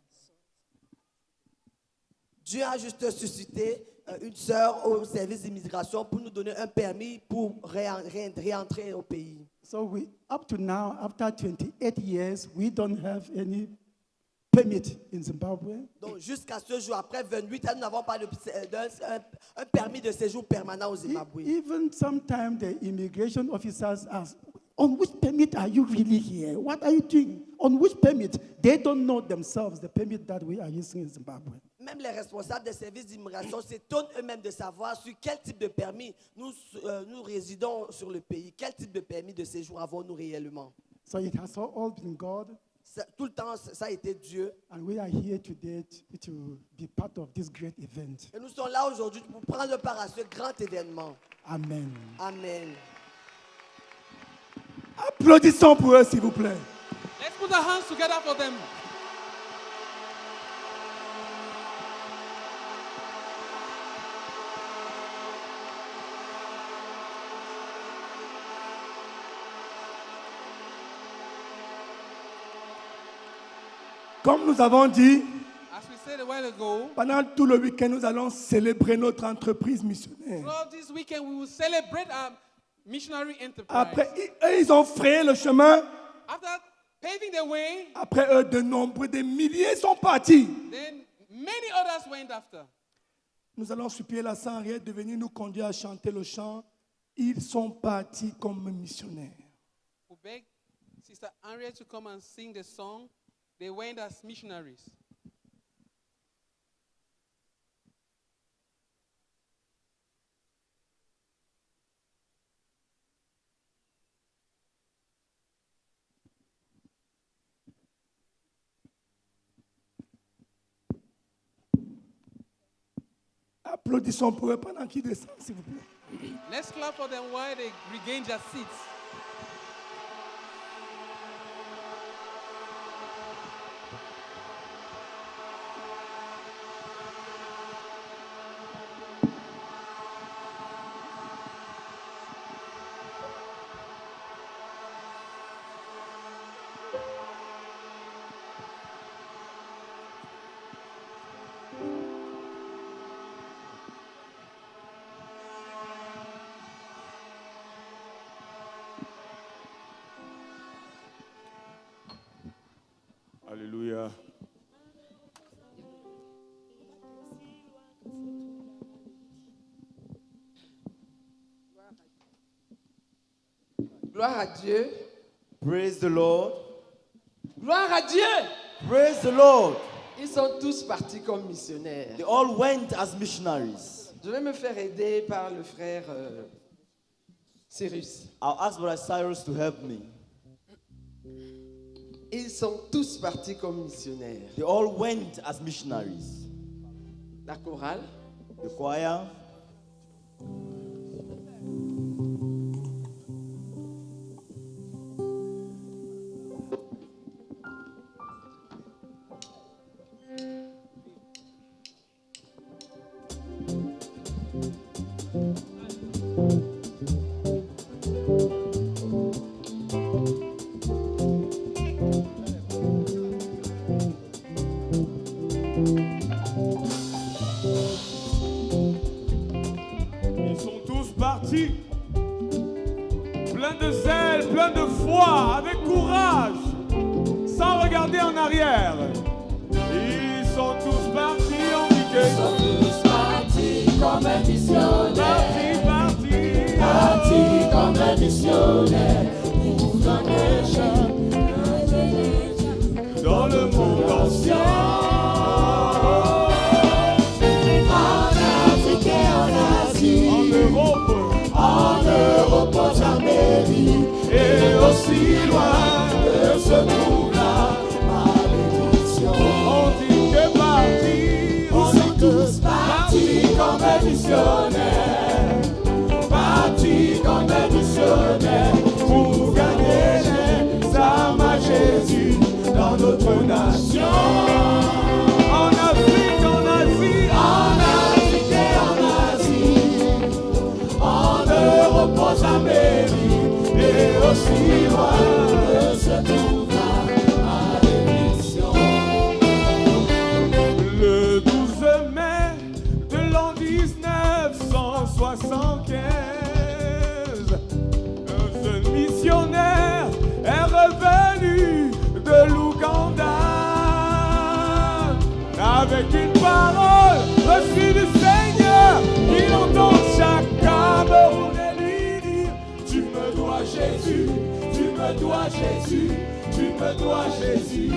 Dieu a juste suscité une sœur au service d'immigration pour nous donner un permis pour réentrer au pays. So up to now, after 28 years, we don't have any permit in Zimbabwe. Donc jusqu'à ce jour, après 28 ans, nous n'avons pas un permis de séjour permanent au Zimbabwe. Even sometimes the immigration officers ask, on which permit are you really here? What are you doing? On which permit? They don't know themselves the permit that we are using in Zimbabwe. Même les responsables des services d'immigration s'étonnent eux-mêmes de savoir sur quel type de permis nous résidons sur le pays. Quel type de permis de séjour avons-nous réellement? So it has all been God. Tout le temps, ça a été Dieu. And we are here today to be part of this great event. Et nous sommes là aujourd'hui pour prendre part à ce grand événement. Amen. Amen. Applaudissons pour eux, s'il vous plaît. Let's put our hands together for them. Comme nous avons dit, As we said a while ago, pendant tout le week-end, nous allons célébrer notre entreprise missionnaire. throughout this weekend we will celebrate our missionary enterprise. Après, ils ont frayé le chemin. After paving the way, Après eux, des milliers sont partis. then many others went after. Nous allons supplier la Sainte Henriette de venir nous conduire à chanter le chant. Ils sont partis comme missionnaires. We beg Sister Henriette to come and sing the song. They went as missionaries. Applaudissons pour eux pendant qu'ils descendent, s'il vous plaît. Let's clap for them while they regain their seats. Alléluia. Gloire à Dieu. Praise the Lord. Gloire à Dieu. Praise the Lord. Ils sont tous partis comme missionnaires. They all went as missionaries. Je vais me faire aider par le frère Cyrus. I'll ask Brother Cyrus to help me. Ils sont tous partis comme missionnaires. They all went as missionaries. La chorale. The choir. Ils sont tous partis, plein de zèle, plein de foi, avec courage, sans regarder en arrière. Ils sont tous partis, on dit que... Ils sont tous partis comme un missionnaire. Partis comme un missionnaire. Pour dans le monde ancien. En Europe, aux Amériques et aussi loin que se trouve la malédiction. On dit que partis, ils sont tous partis comme un missionnaire, partis comme un missionnaire pour gagner les âmes à Jésus dans notre nation. En Afrique, en Asie, en Afrique et en Asie. En Europe, aux Amériques et aussi loin que se trouve la malédiction. Le 12 mai de l'an 1975, un jeune missionnaire est revenu de l'Ouganda avec une parole reçue du Seigneur qui entend chaque Camerounais lui dire: tu me dois Jésus, tu me dois Jésus, tu me dois Jésus.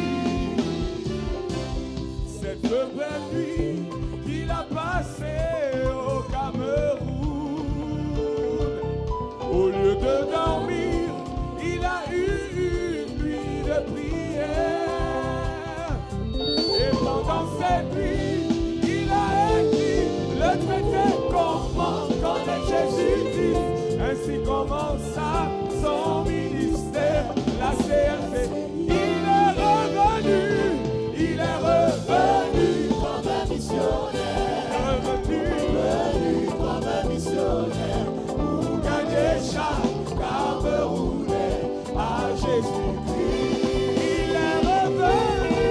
Cette belle nuit qu'il a passée au Cameroun, au lieu de dormir, il a eu une nuit de prière. Et pendant cette nuit, il a écrit le traité comment connaître Jésus-Christ. Ainsi commença son ministère, la CRC. Il est revenu comme un missionnaire, revenu comme un missionnaire pour gagner chaque Camerounais à Jésus-Christ. Il est revenu.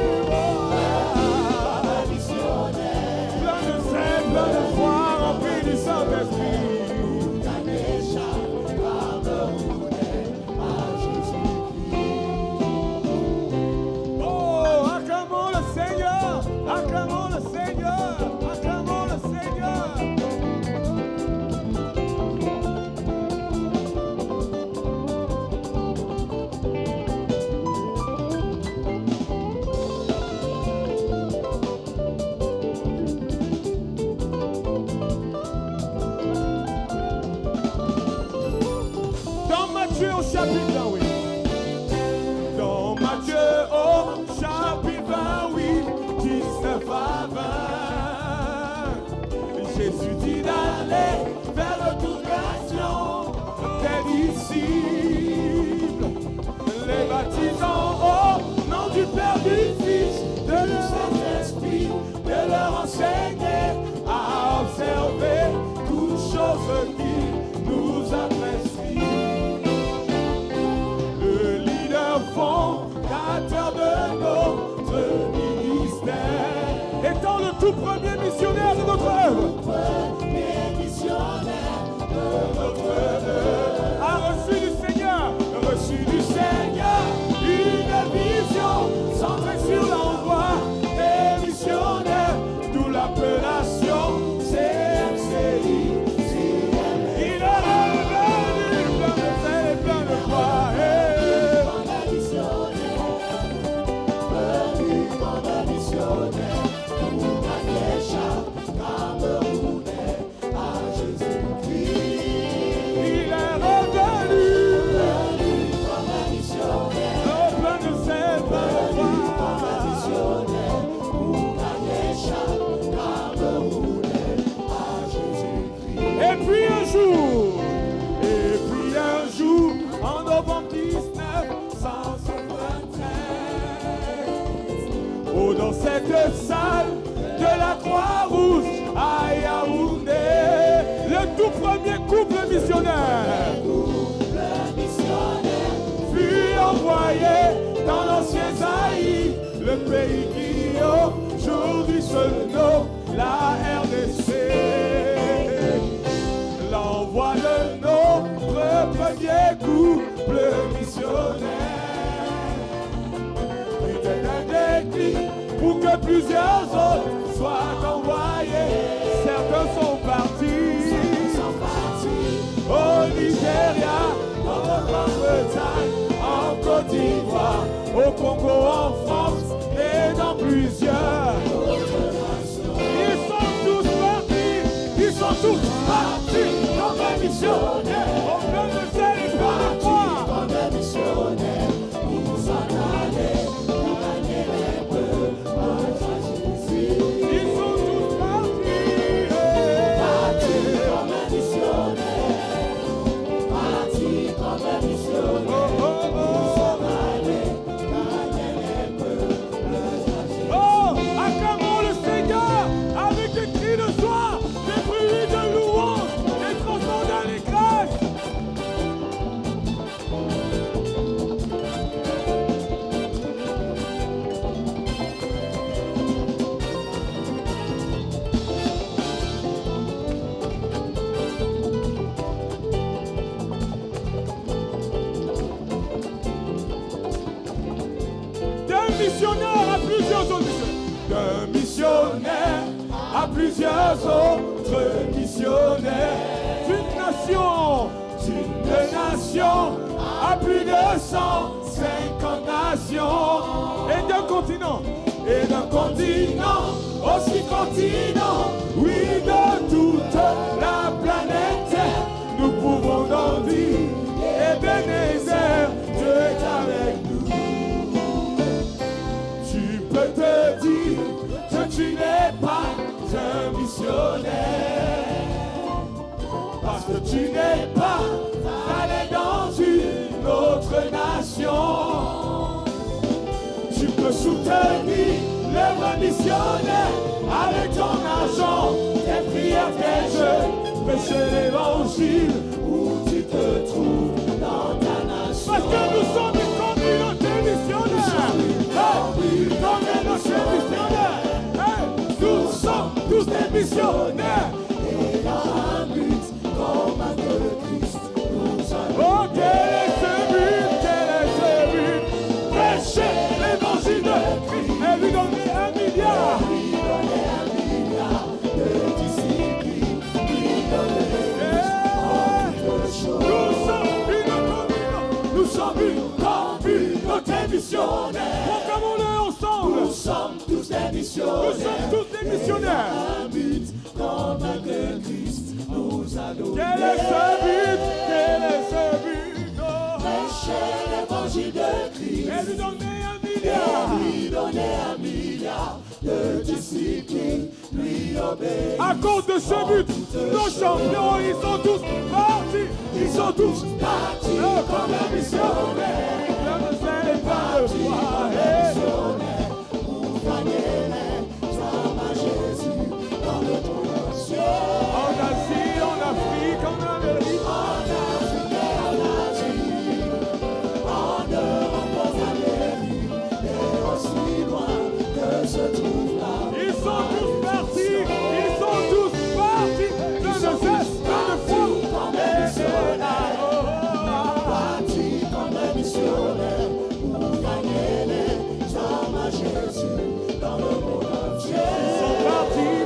Matthieu au chapitre 1, oui. Dans Matthieu au chapitre 28, 19 à 20, Jésus dit d'aller vers l'autorisation des disciples, les baptisant au nom du Père, du Fils, de Saint-Esprit, de leur enseigner à observer toutes choses qu'il nous a prescrites. Le leader fondateur de notre ministère, étant le tout premier missionnaire de notre œuvre, a reçu du Seigneur une vision centrée sur l'envoi des missionnaires, d'où l'appellation CMCI. Il est revenu plein de zèle et plein de foi. Comme un missionnaire, pour gagner chaque Camerounais à Jésus-Christ. Il est revenu comme un missionnaire, plein de zèle, plein de foi. Comme un missionnaire, pour gagner chaque Camerounais à Jésus-Christ. Et puis un jour, en novembre 1973, oh, dans cette salle de la Croix-Rouge à Yaoundé, le tout premier couple missionnaire fut envoyé dans l'ancien Zaïre, le pays qui aujourd'hui se nomme la RDC. L'envoi de notre premier couple missionnaire était un déclic pour que plusieurs autres soient envoyés. Certains sont partis au Nigeria, en Grande-Bretagne, en Côte d'Ivoire, au Congo, en France et dans plusieurs autres nations. Ils sont tous partis comme un missionnaire, au plein de zèle et plein de foi. Comme un missionnaire, pour s'en aller, pour gagner les peuples à Jésus. Ils sont tous partis comme un missionnaire, partis comme un missionnaire, pour s'en aller, gagner les peuples à Jésus. Oh, acclamons le Seigneur avec des cris de joie, des bruits de louange, des chansons d'allégresse. D'un missionnaire à plusieurs autres missionnaires. D'un missionnaire à plusieurs autres missionnaires. D'une nation à plus de 150 nations. Et d'un continent aussi continent, oui, de toute la planète. Nous pouvons donc dire, Ebenezer, Dieu est avec nous. Tu peux te dire que tu n'es pas un missionnaire, parce que tu n'es pas allé dans une autre nation. Tu peux soutenir l'œuvre missionnaire avec ton argent, tes prières, tes jeux, prêcher l'évangile où tu te trouves dans ta nation. Parce que nous sommes une communauté missionnaire. Une communauté missionnaire. Nous sommes tous des missionnaires. Et dans un but commun de Christ, nous allons. Oh, quel est ce but, prêcher l'évangile de Christ et lui donner 1 milliard. De discipline, lui donner autre chose. Nous sommes une communauté missionnaire. Proclamons-le ensemble. Nous sommes tous des missionnaires. Nous sommes tous des missionnaires. Un but commun que Christ nous a donné. Quel est ce but? Quel est ce but? Oh. Jésus-Christ et lui donner 1 milliard de disciples lui obéissent. À cause de ce but, nos champions, ils sont tous partis. Ils sont tous partis comme un missionnaire. Plein de zèle et plein de foi. Pour gagner les âmes à Jésus dans le monde ciel. En Asie, en Afrique, en Amérique. En Afrique et en Asie. En Europe, aux Amériques. Et aussi loin que se trouve là. Ils sont tous partis. Ils sont tous partis. Plein de zèle, plein de foi. Comme des missionnaires. Partis comme des missionnaires. Pour gagner les âmes à Jésus dans le monde entier. Ils sont partis.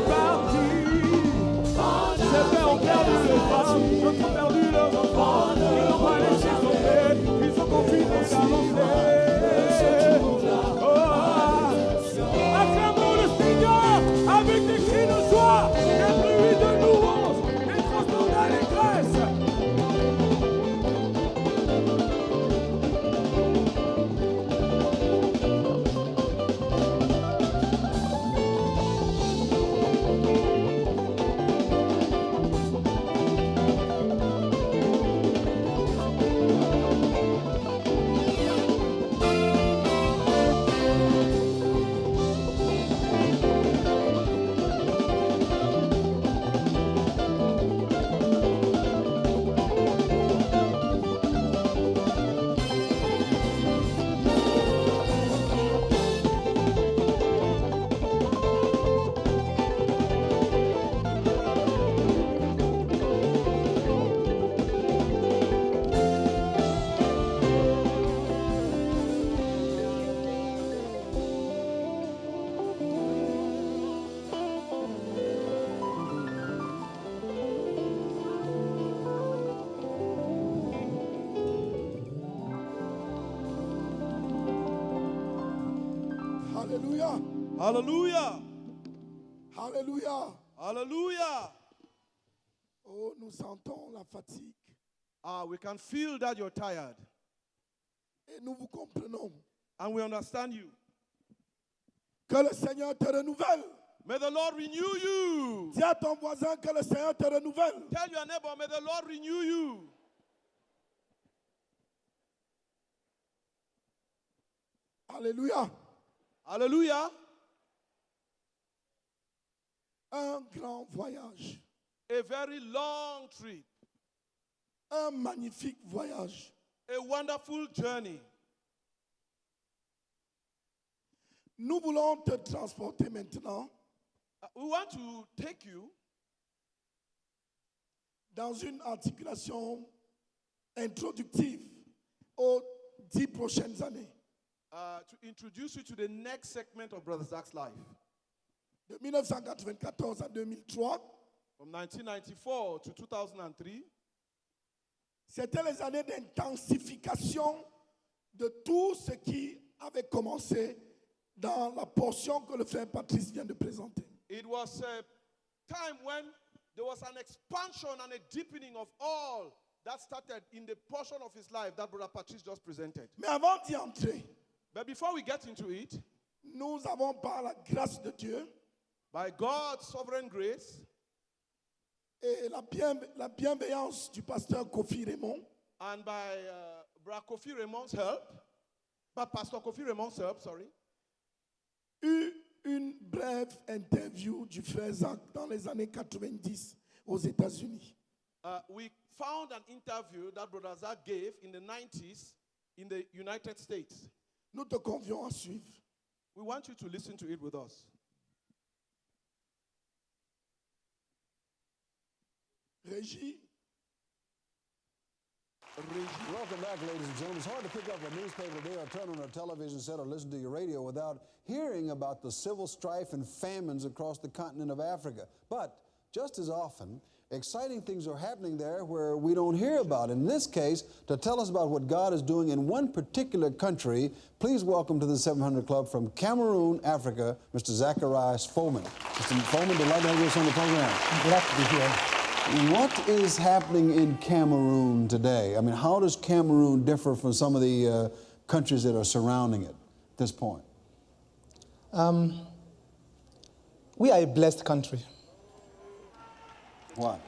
Certains ont perdu les femmes, d'autres ont perdu leurs enfants. Ils n'ont pas laissé tomber, ils sont confinés d'avancer. Acclamons le Seigneur avec des cris de joie, des bruits de louange, des transports d'allégresse. Alléluia. Alléluia. Alléluia. Alléluia. Oh, nous sentons la fatigue. We can feel that you're tired. Et nous vous comprenons. And we understand you. Que le Seigneur te renouvelle. May the Lord renew you. Dis à ton voisin que le Seigneur te renouvelle. Tell your neighbor, may the Lord renew you. Alléluia. Alléluia. Un grand voyage. A very long trip. Un magnifique voyage. A wonderful journey. Nous voulons te transporter maintenant. We want to take you dans une articulation introductive aux 10 prochaines années. To introduce you to the next segment of Brother Zach's life. De 1994 à 2003. From 1994 to 2003. C'était les années d'intensification de tout ce qui avait commencé dans la portion que le frère Patrice vient de présenter. It was a time when there was an expansion and a deepening of all that started in the portion of his life that Brother Patrice just presented. Mais avant d'y entrer, but before we get into it, nous avons par la grâce de Dieu, by God's sovereign grace, et la bienveillance du pasteur Kofi Raymond, and by Brother Kofi Raymond's help, by Pastor Kofi Raymond's help, eu une brève interview du frère Zach dans les années 90 aux États-Unis. We found an interview that Brother Zach gave in the 90s in the United States. Nous te convions à suivre. We want you to listen to it with us. Régie. Welcome back, ladies and gentlemen. It's hard to pick up a newspaper today or turn on a television set or listen to your radio without hearing about the civil strife and famines across the continent of Africa. But just as often, exciting things are happening there where we don't hear about. In this case, to tell us about what God is doing in one particular country, please welcome to the 700 Club from Cameroon, Africa, Mr. Zacharias Foreman. Mr. Foreman, delighted to have you on the program. Glad to be here. What is happening in Cameroon today? I mean, how does Cameroon differ from some of the countries that are surrounding it at this point? We are a blessed country. Why?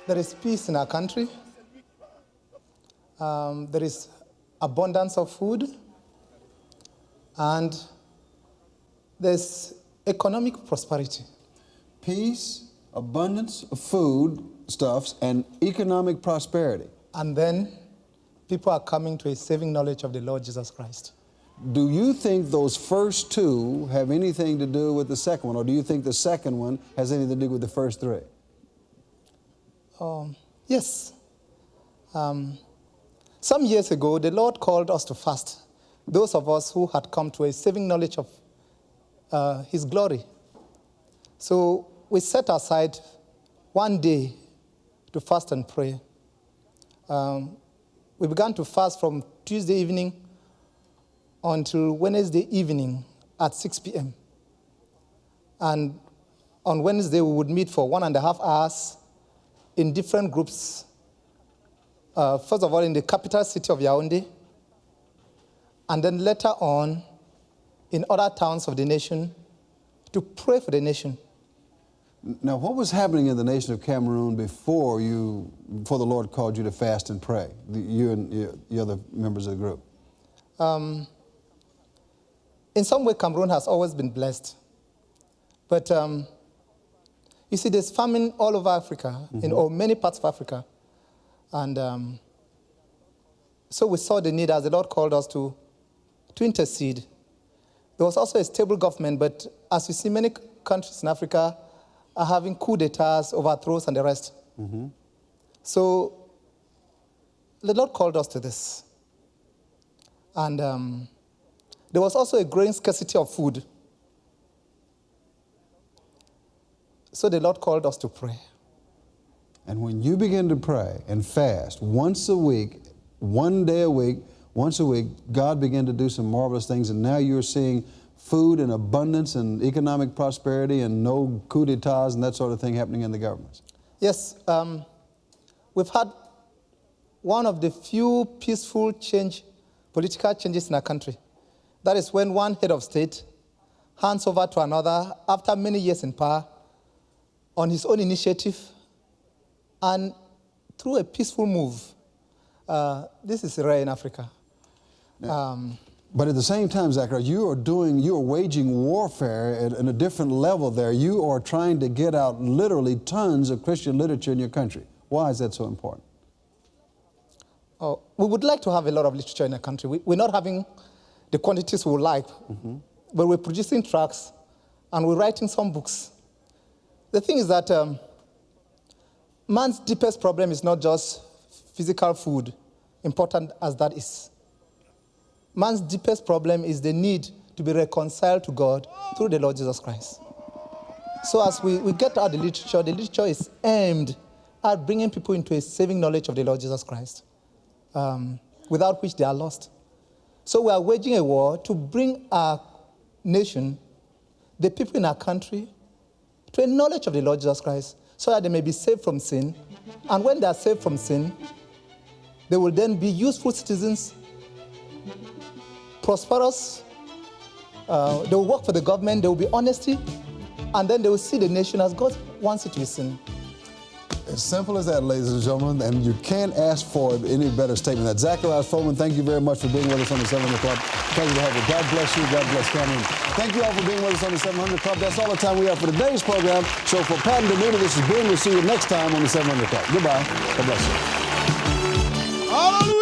There is peace in our country. There is abundance of food. And there's economic prosperity. Peace, abundance of food stuffs, and economic prosperity. And then people are coming to a saving knowledge of the Lord Jesus Christ. Do you think those first two have anything to do with the second one, or do you think the second one has anything to do with the first three? Yes. Some years ago, the Lord called us to fast. Those of us who had come to a saving knowledge of His glory. So we set aside one day to fast and pray. We began to fast from Tuesday evening until Wednesday evening at 6 p.m. And on Wednesday, we would meet for 1.5 hours in different groups. First of all, in the capital city of Yaoundé, and then later on in other towns of the nation to pray for the nation. Now, what was happening in the nation of Cameroon before the Lord called you to fast and pray, you and the other members of the group? In some way, Cameroon has always been blessed. But you see, there's famine all over Africa, in many parts of Africa. And so we saw the need as the Lord called us to intercede. There was also a stable government, but as you see, many countries in Africa are having coup d'etats, overthrows, and the rest. So the Lord called us to this. And there was also a growing scarcity of food. So the Lord called us to pray. And when you begin to pray and fast once a week, one day a week, once a week, God began to do some marvelous things, and now you're seeing food and abundance and economic prosperity and no coup d'etats and that sort of thing happening in the governments. Yes, we've had one of the few peaceful political changes in our country. That is when one head of state hands over to another after many years in power on his own initiative and through a peaceful move. This is rare in Africa. But at the same time, Zachary, you are waging warfare at a different level there. You are trying to get out literally tons of Christian literature in your country. Why is that so important? We would like to have a lot of literature in our country. We're not having the quantities we would like, but we're producing tracts and we're writing some books. The thing is that man's deepest problem is not just physical food, important as that is. Man's deepest problem is the need to be reconciled to God through the Lord Jesus Christ. So as we get out the literature is aimed at bringing people into a saving knowledge of the Lord Jesus Christ, without which they are lost. So we are waging a war to bring our nation, the people in our country, to a knowledge of the Lord Jesus Christ, so that they may be saved from sin. And when they are saved from sin, they will then be useful citizens, prosperous, they will work for the government, there will be honesty, and then they will see the nation as God wants it to be seen. As simple as that, ladies and gentlemen, and you can't ask for any better statement. That Zacharias Foreman, thank you very much for being with us on the 700 Club. Pleasure to have you. God bless you. God bless Cameroon. Thank you all for being with us on the 700 Club. That's all the time we have for today's program. So for Pat and Danita, this is Ben. We'll see you next time on the 700 Club. Goodbye. God bless you. Hallelujah.